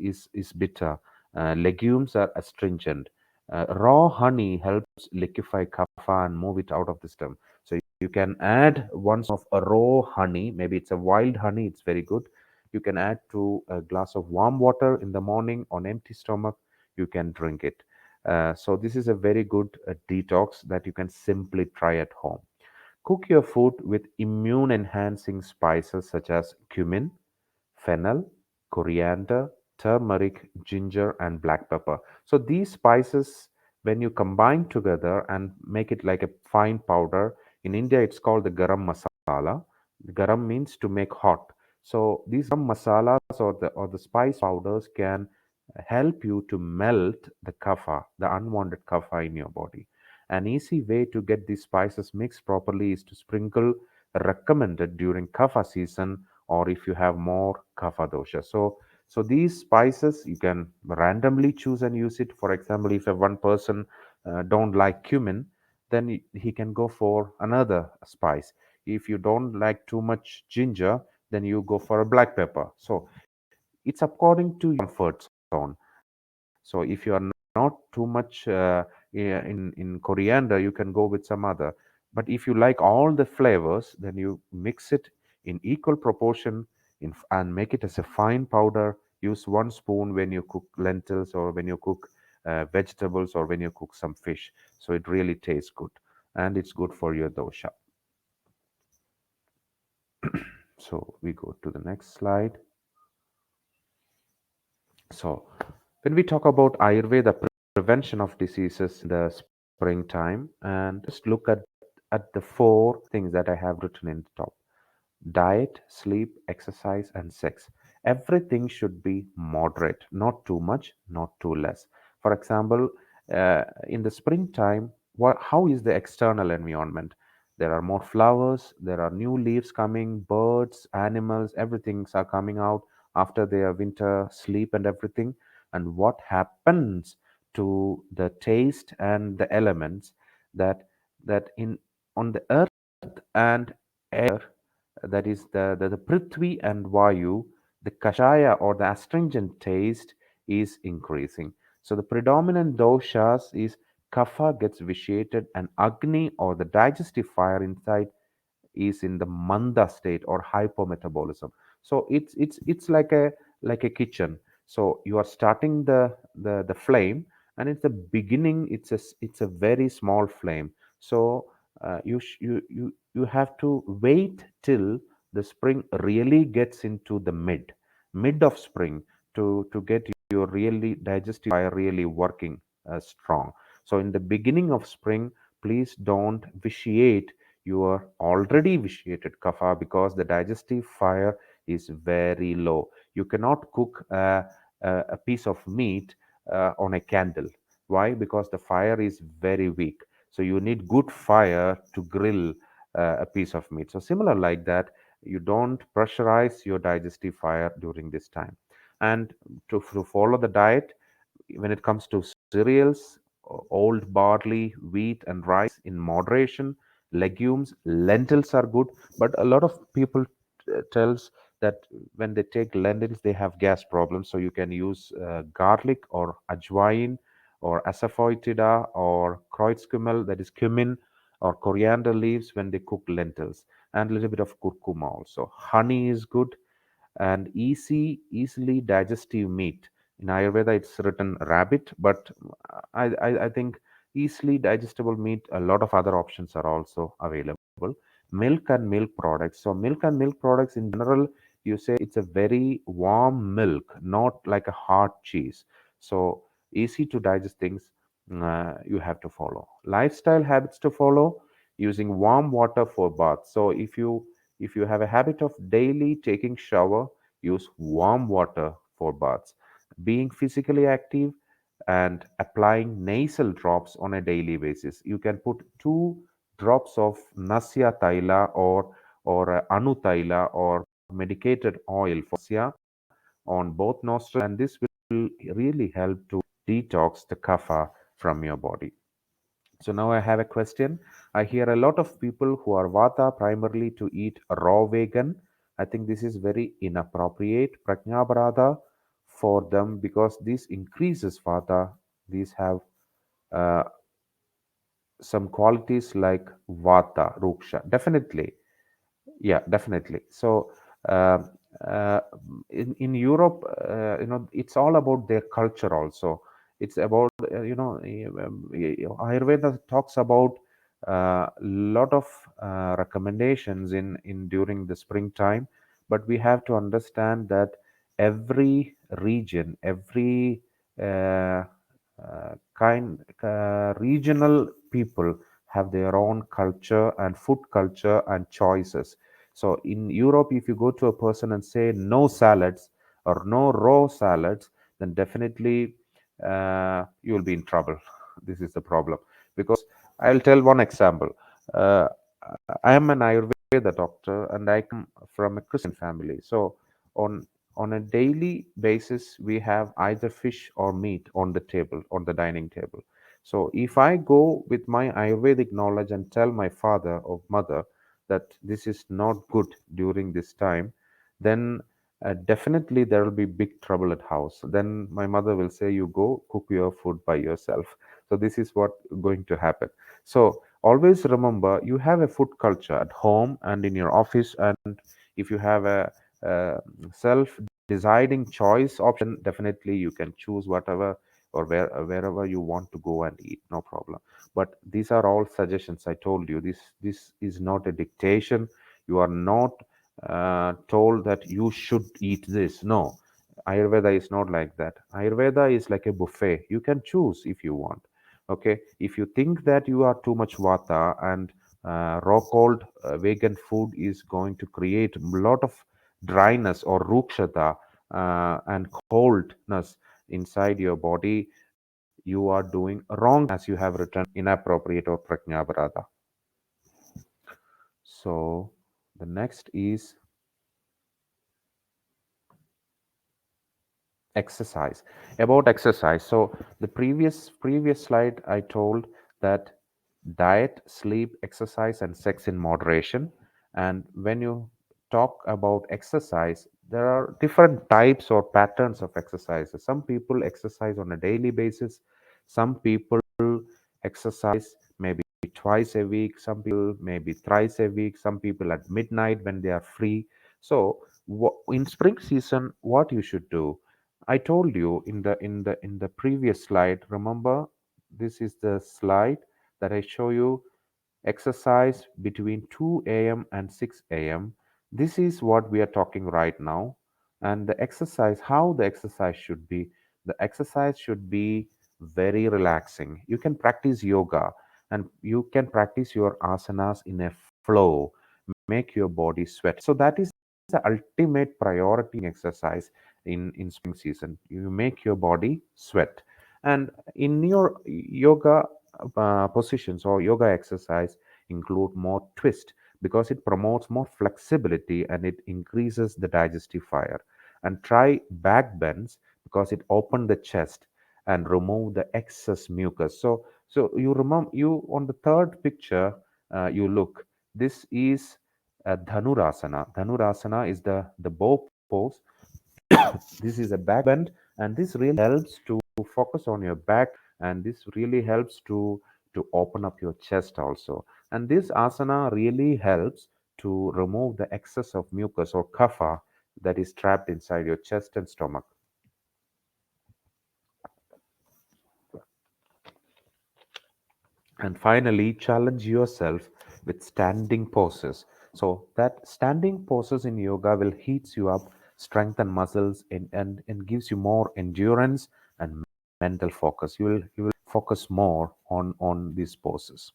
bitter. Legumes are astringent. Raw honey helps liquefy kapha and move it out of the stomach. So you can add one of a raw honey. Maybe it's a wild honey. It's very good. You can add to a glass of warm water in the morning on empty stomach. You can drink it. So this is a very good detox that you can simply try at home. Cook your food with immune enhancing spices such as cumin, fennel, coriander, turmeric, ginger, and black pepper. So these spices, when you combine together and make it like a fine powder, in India it's called the garam masala. Garam means to make hot. So these garam masalas or the spice powders can help you to melt the kapha, the unwanted kapha in your body. An easy way to get these spices mixed properly is to sprinkle recommended during kapha season or if you have more kapha dosha. So these spices you can randomly choose and use it. For example, if a one person don't like cumin, then he can go for another spice. If you don't like too much ginger, then you go for a black pepper. So it's according to your comfort zone. So if you are not too much in coriander, you can go with some other. But if you like all the flavors, then you mix it in equal proportion and make it as a fine powder. Use 1 spoon when you cook lentils or when you cook vegetables or when you cook some fish. So it really tastes good and it's good for your dosha. So we go to the next slide. So, when we talk about Ayurveda prevention of diseases in the springtime, and just look at the four things that I have written in the top: diet, sleep, exercise, and sex. Everything should be moderate, not too much, not too less. For example, in the springtime, how is the external environment? There are more flowers, there are new leaves coming, birds, animals, everything's are coming out after their winter sleep and everything. And what happens to the taste and the elements that in on the earth and air, that is the prithvi and vayu, the kashaya or the astringent taste is increasing. So the predominant doshas is kapha gets vitiated, and agni or the digestive fire inside is in the manda state or hypometabolism. So it's like a kitchen. So you are starting the flame, and it's the beginning. It's a very small flame. So you have to wait till the spring really gets into the mid of spring to get your really digestive fire really working strong. So in the beginning of spring, please don't vitiate your already vitiated kapha, because the digestive fire is very low. You cannot cook a piece of meat on a candle. Why? Because the fire is very weak. So you need good fire to grill a piece of meat. So similar like that, you don't pressurize your digestive fire during this time. And to follow the diet, when it comes to cereals, old barley, wheat, and rice in moderation. Legumes, lentils are good, but a lot of people tells that when they take lentils, they have gas problems. So you can use garlic or ajwain or asafoetida or kreuzkümmel, that is cumin, or coriander leaves when they cook lentils, and a little bit of curcuma also. Honey is good, and easily digestive meat. In Ayurveda, it's written rabbit, but I think easily digestible meat, a lot of other options are also available. Milk and milk products. So milk and milk products in general, you say it's a very warm milk, not like a hard cheese. So easy to digest things you have to follow. Lifestyle habits to follow: using warm water for bath. So if you have a habit of daily taking shower, use warm water for baths. Being physically active and applying nasal drops on a daily basis. You can put 2 drops of nasya taila or anu taila or medicated oil for nasya on both nostrils, and this will really help to detox the kapha from your body. So now I have a question. I hear a lot of people who are vata primarily to eat raw vegan. I think this is very inappropriate. Prajnaparada for them, because this increases vata. These have uh, some qualities like vata, ruksha. Definitely, yeah, definitely. So uh, uh, in Europe, it's all about their culture also. It's about Ayurveda talks about a lot of recommendations in during the springtime, but we have to understand that every region, every uh, regional people have their own culture and food culture and choices. So in Europe, if you go to a person and say no salads or no raw salads, then definitely you will be in trouble. This is the problem. Because I'll tell one example. Uh, I am an Ayurveda doctor and I come from a Christian family. So on on a daily basis, we have either fish or meat on the table, on the dining table. So if I go with my Ayurvedic knowledge and tell my father or mother that this is not good during this time, then definitely there will be big trouble at house. Then my mother will say, "You go cook your food by yourself." So this is what going to happen. So always remember, you have a food culture at home and in your office, and if you have a self deciding choice option, definitely you can choose whatever or wherever you want to go and eat, no problem. But these are all suggestions. I told you, this is not a dictation. You are not told that you should eat this. No, Ayurveda is not like that. Ayurveda is like a buffet. You can choose if you want. Okay, if you think that you are too much vata and raw cold vegan food is going to create a lot of dryness or rukshata and coldness inside your body, you are doing wrong, as you have written inappropriate or prajnaparada. So the next is exercise. About exercise, so the previous slide I told that diet, sleep, exercise, and sex in moderation. And when you talk about exercise, there are different types or patterns of exercises. Some people exercise on a daily basis, some people exercise maybe twice a week, some people maybe thrice a week, some people at midnight when they are free. So in spring season, what you should do, I told you in the previous slide. Remember, this is the slide that I show you. Exercise between 2 a.m. and 6 a.m. This is what we are talking right now. And the exercise, how the exercise should be. The exercise should be very relaxing. You can practice yoga and you can practice your asanas in a flow, make your body sweat. So that is the ultimate priority exercise in spring season. You make your body sweat. And in your yoga positions or yoga exercise include more twist because it promotes more flexibility and it increases the digestive fire. And try back bends because it open the chest and remove the excess mucus. So you remember, you on the third picture, you look, this is dhanurasana. Dhanurasana is the bow pose. This is a back bend, and this really helps to focus on your back, and this really helps to open up your chest also. And this asana really helps to remove the excess of mucus or kapha that is trapped inside your chest and stomach. And finally, challenge yourself with standing poses. So that standing poses in yoga will heats you up, strengthen muscles, and gives you more endurance and mental focus. You will focus more on these poses.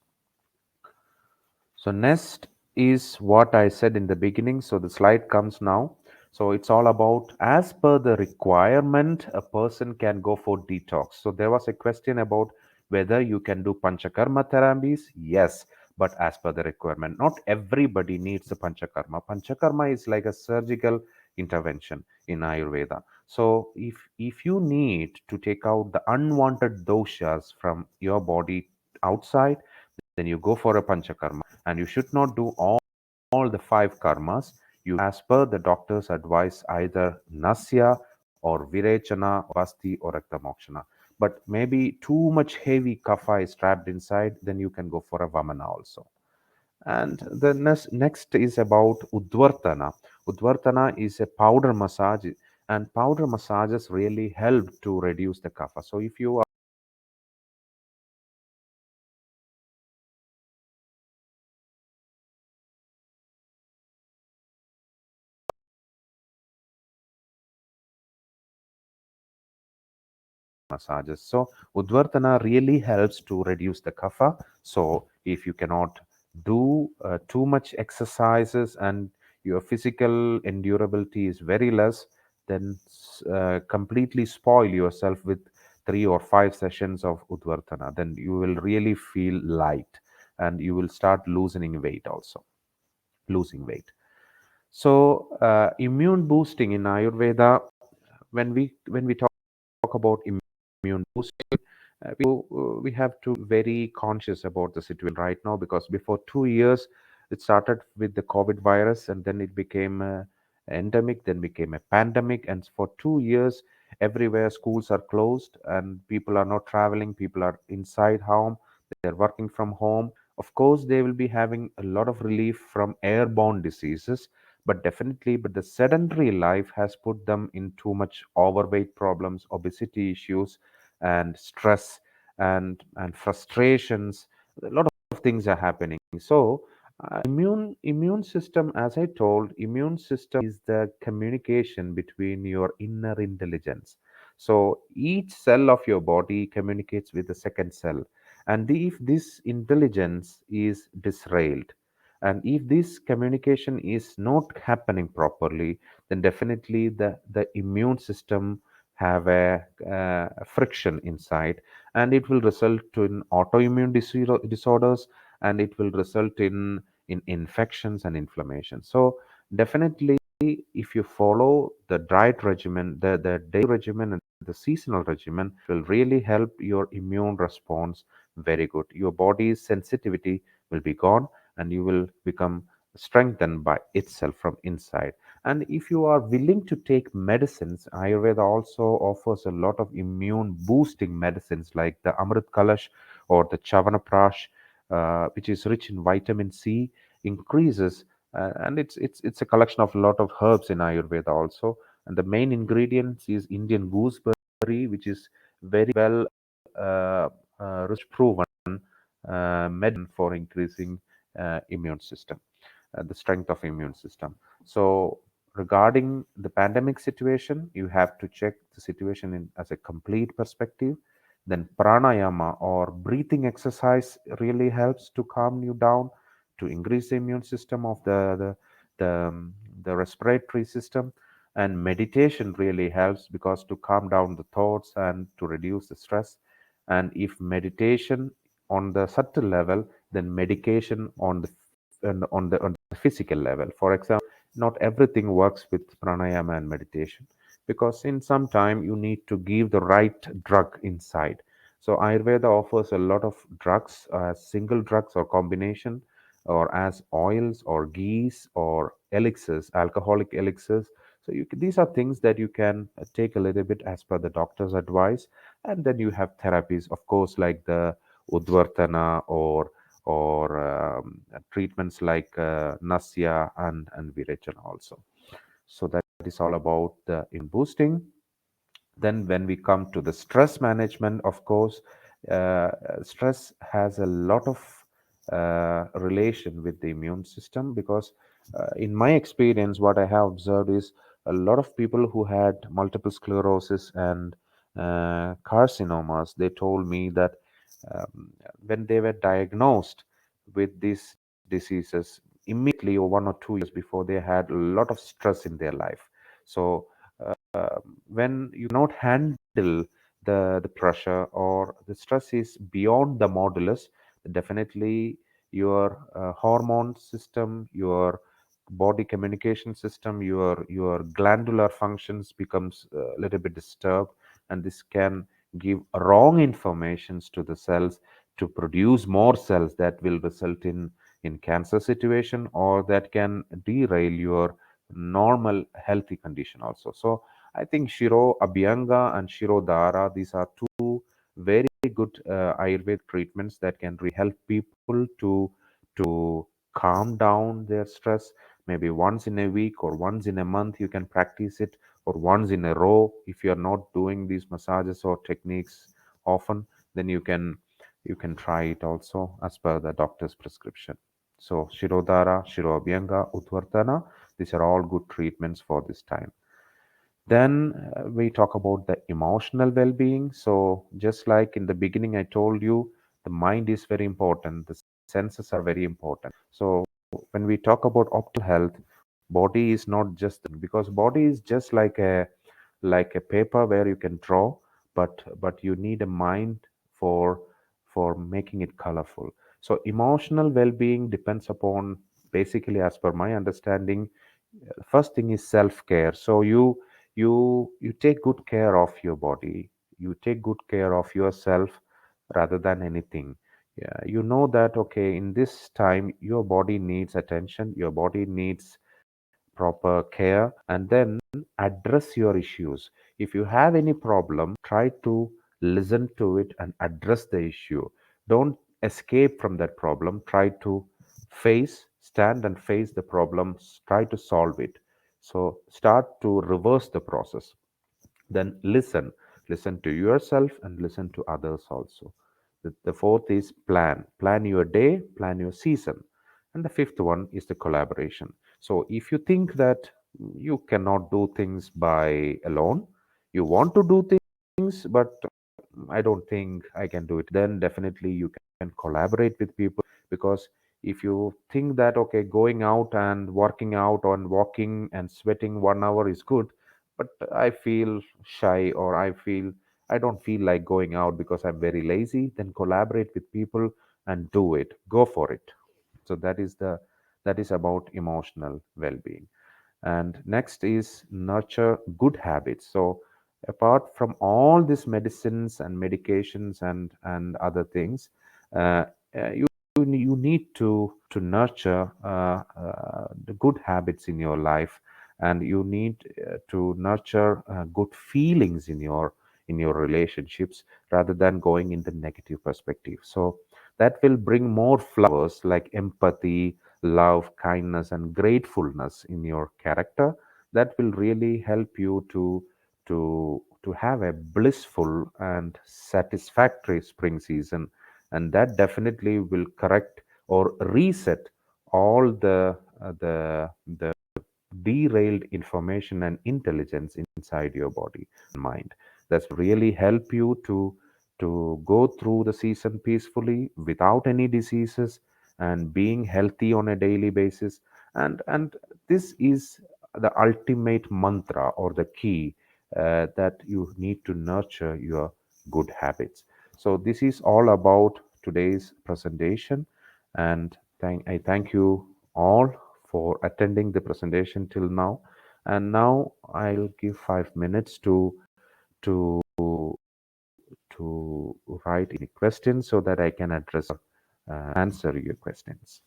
So next is what I said in the beginning. So the slide comes now. So it's all about as per the requirement, a person can go for detox. So there was a question about whether you can do Panchakarma therapies. Yes, but as per the requirement. Not everybody needs the Panchakarma. Panchakarma is like a surgical intervention in Ayurveda. So if you need to take out the unwanted doshas from your body outside, then you go for a panchakarma, and you should not do all the five karmas. You, as per the doctor's advice, either nasya or virechana, or basti or raktamokshana. But maybe too much heavy kapha is trapped inside, then you can go for a vamana also. And the next is about Udvartana. Udvartana is a powder massage, and powder massages really help to reduce the kapha. So if you massages. So Udvartana really helps to reduce the kapha. So if you cannot do too much exercises and your physical endurability is very less, then completely spoil yourself with 3 or 5 sessions of Udvartana. Then you will really feel light and you will start loosening weight also, losing weight. So immune boosting in Ayurveda, when we talk about immune boosting, we have to be very conscious about the situation right now, because before 2 years it started with the COVID virus, and then it became a endemic, then became a pandemic, and for 2 years everywhere schools are closed and people are not traveling, people are inside home, they're working from home. Of course they will be having a lot of relief from airborne diseases, but definitely, but the sedentary life has put them in too much overweight problems, obesity issues, and stress and frustrations. A lot of things are happening. So immune system, as I told, immune system is the communication between your inner intelligence. So each cell of your body communicates with the second cell, and if this intelligence is disrailed, and if this communication is not happening properly, then definitely the immune system have a friction inside, and it will result in autoimmune disorders, and it will result in in infections and inflammation. So definitely, if you follow the diet regimen, the day regimen and the seasonal regimen will really help your immune response very good. Your body's sensitivity will be gone and you will become strengthened by itself from inside. And if you are willing to take medicines, Ayurveda also offers a lot of immune boosting medicines like the Amrit Kalash or the Chavanaprash, which is rich in vitamin C, increases, and it's a collection of a lot of herbs in Ayurveda also. And the main ingredients is Indian gooseberry, which is very well research proven medicine for increasing immune system, the strength of immune system. So regarding the pandemic situation, you have to check the situation in as a complete perspective. Then pranayama or breathing exercise really helps to calm you down, to increase the immune system of the respiratory system. And meditation really helps because to calm down the thoughts and to reduce the stress. And if meditation on the subtle level, then medication on the on the physical level. For example, not everything works with pranayama and meditation because in some time you need to give the right drug inside. So Ayurveda offers a lot of drugs as single drugs or combination, or as oils or ghees or elixirs, alcoholic elixirs. So these are things that you can take a little bit as per the doctor's advice. And then you have therapies, of course, like the Udvartana or treatments like Nasya and Virechana also. So that is all about the in boosting. Then, when we come to the stress management, of course, stress has a lot of relation with the immune system because, in my experience, what I have observed is a lot of people who had multiple sclerosis and carcinomas, they told me that when they were diagnosed with these diseases, immediately or 1 or 2 years before, they had a lot of stress in their life. So when you cannot handle the pressure or the stress is beyond the modulus, definitely your hormone system, your body communication system, your glandular functions becomes a little bit disturbed, and this can give wrong informations to the cells to produce more cells that will result in cancer situation, or that can derail your normal healthy condition also. So I think Shiro Abhyanga and Shiro Dara, these are two very good Ayurvedic treatments that can really help people to calm down their stress. Maybe once in a week or once in a month, you can practice it, or once in a row. If you are not doing these massages or techniques often, then you can try it also as per the doctor's prescription. So Shirodhara, Shiro Abhyanga, Udvartana, these are all good treatments for this time. Then we talk about the emotional well being. So, just like in the beginning, I told you the mind is very important, the senses are very important. So, when we talk about optimal health, body is not just because body is just like a paper where you can draw, but you need a mind for for making it colorful. So, emotional well being depends upon, basically, as per my understanding, first thing is self care. So you take good care of your body, you take good care of yourself rather than anything. Yeah, you know that okay, in this time your body needs attention, your body needs proper care, and then address your issues. If you have any problem, try to listen to it and address the issue. Don't escape from that problem, try to stand and face the problems, try to solve it. So start to reverse the process. Then listen to yourself and listen to others also. The fourth is plan your day, plan your season. And the fifth one is the collaboration. So if you think that you cannot do things by alone, you want to do things, but I don't think I can do it, then definitely you can collaborate with people. Because if you think that okay, going out and working out and walking and sweating 1 hour is good, but I feel shy, or I don't feel like going out because I'm very lazy, then collaborate with people and do it. Go for it. So that is the that is about emotional well-being. And next is nurture good habits. So apart from all these medicines and medications and other things, uh, you you need to nurture the good habits in your life, and you need to nurture good feelings in your relationships rather than going in the negative perspective. So that will bring more flowers like empathy, love, kindness, and gratefulness in your character. That will really help you to have a blissful and satisfactory spring season, and that definitely will correct or reset all the derailed information and intelligence inside your body and mind. That's really help you to go through the season peacefully without any diseases and being healthy on a daily basis. And this is the ultimate mantra or the key, that you need to nurture your good habits. So this is all about today's presentation, and I thank you all for attending the presentation till now. And now I'll give 5 minutes to to write any questions so that I can address answer your questions.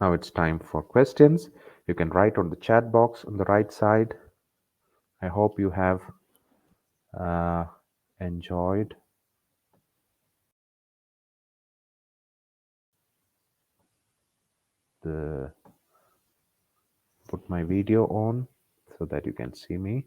Now it's time for questions. You can write on the chat box on the right side. I hope you have uh, enjoyed the put my video on so that you can see me.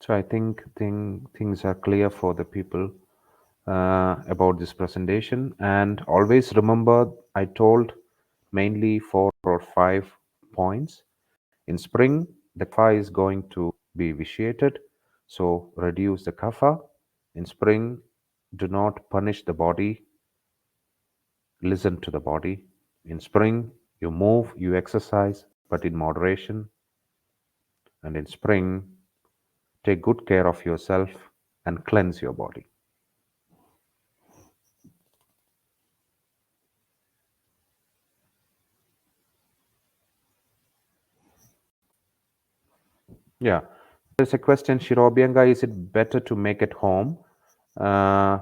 So I think things are clear for the people about this presentation. And always remember, I told mainly 4 or 5 points. In spring, the kapha is going to be vitiated, so reduce the kapha. In spring, do not punish the body, listen to the body. In spring, you move, you exercise, but in moderation. And in spring, take good care of yourself and cleanse your body. Yeah. There's a question, Shirobhyanga, is it better to make at home? Uh,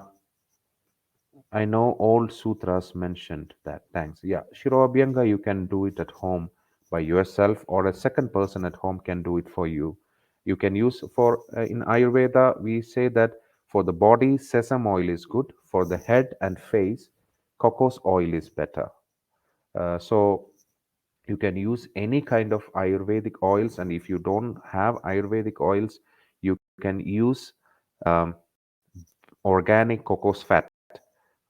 I know all sutras mentioned that. Thanks. Yeah, Shirobhyanga, you can do it at home by yourself, or a second person at home can do it for you. You can use for in Ayurveda, we say that for the body, sesame oil is good. For the head and face, cocos oil is better. So you can use any kind of Ayurvedic oils, and if you don't have Ayurvedic oils, you can use um, organic cocos fat,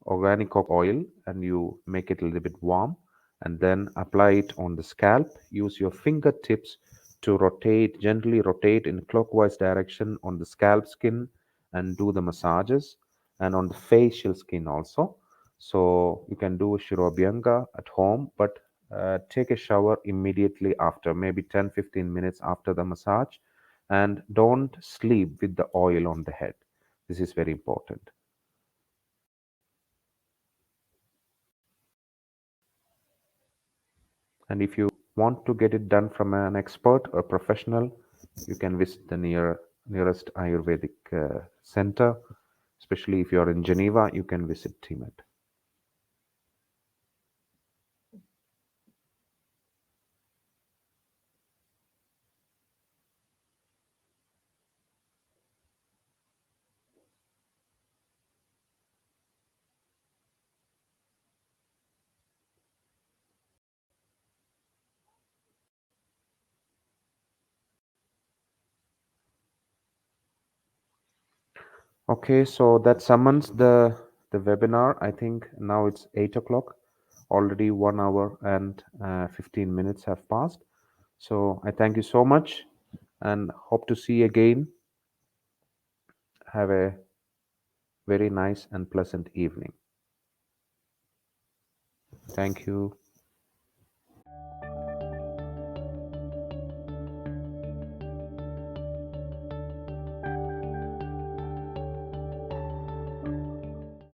organic oil, and you make it a little bit warm and then apply it on the scalp. Use your fingertips to rotate, gently rotate in clockwise direction on the scalp skin and do the massages, and on the facial skin also. So you can do Shirobhyanga at home, but take a shower immediately after, maybe 10-15 minutes after the massage, and don't sleep with the oil on the head. This is very important. And if you want to get it done from an expert or professional, you can visit the nearest Ayurvedic center, Especially if you're in Geneva, you can visit TMET. Okay, so that summons the webinar. I think now it's 8 o'clock. Already 1 hour and 15 minutes have passed. So I thank you so much and hope to see you again. Have a very nice and pleasant evening. Thank you.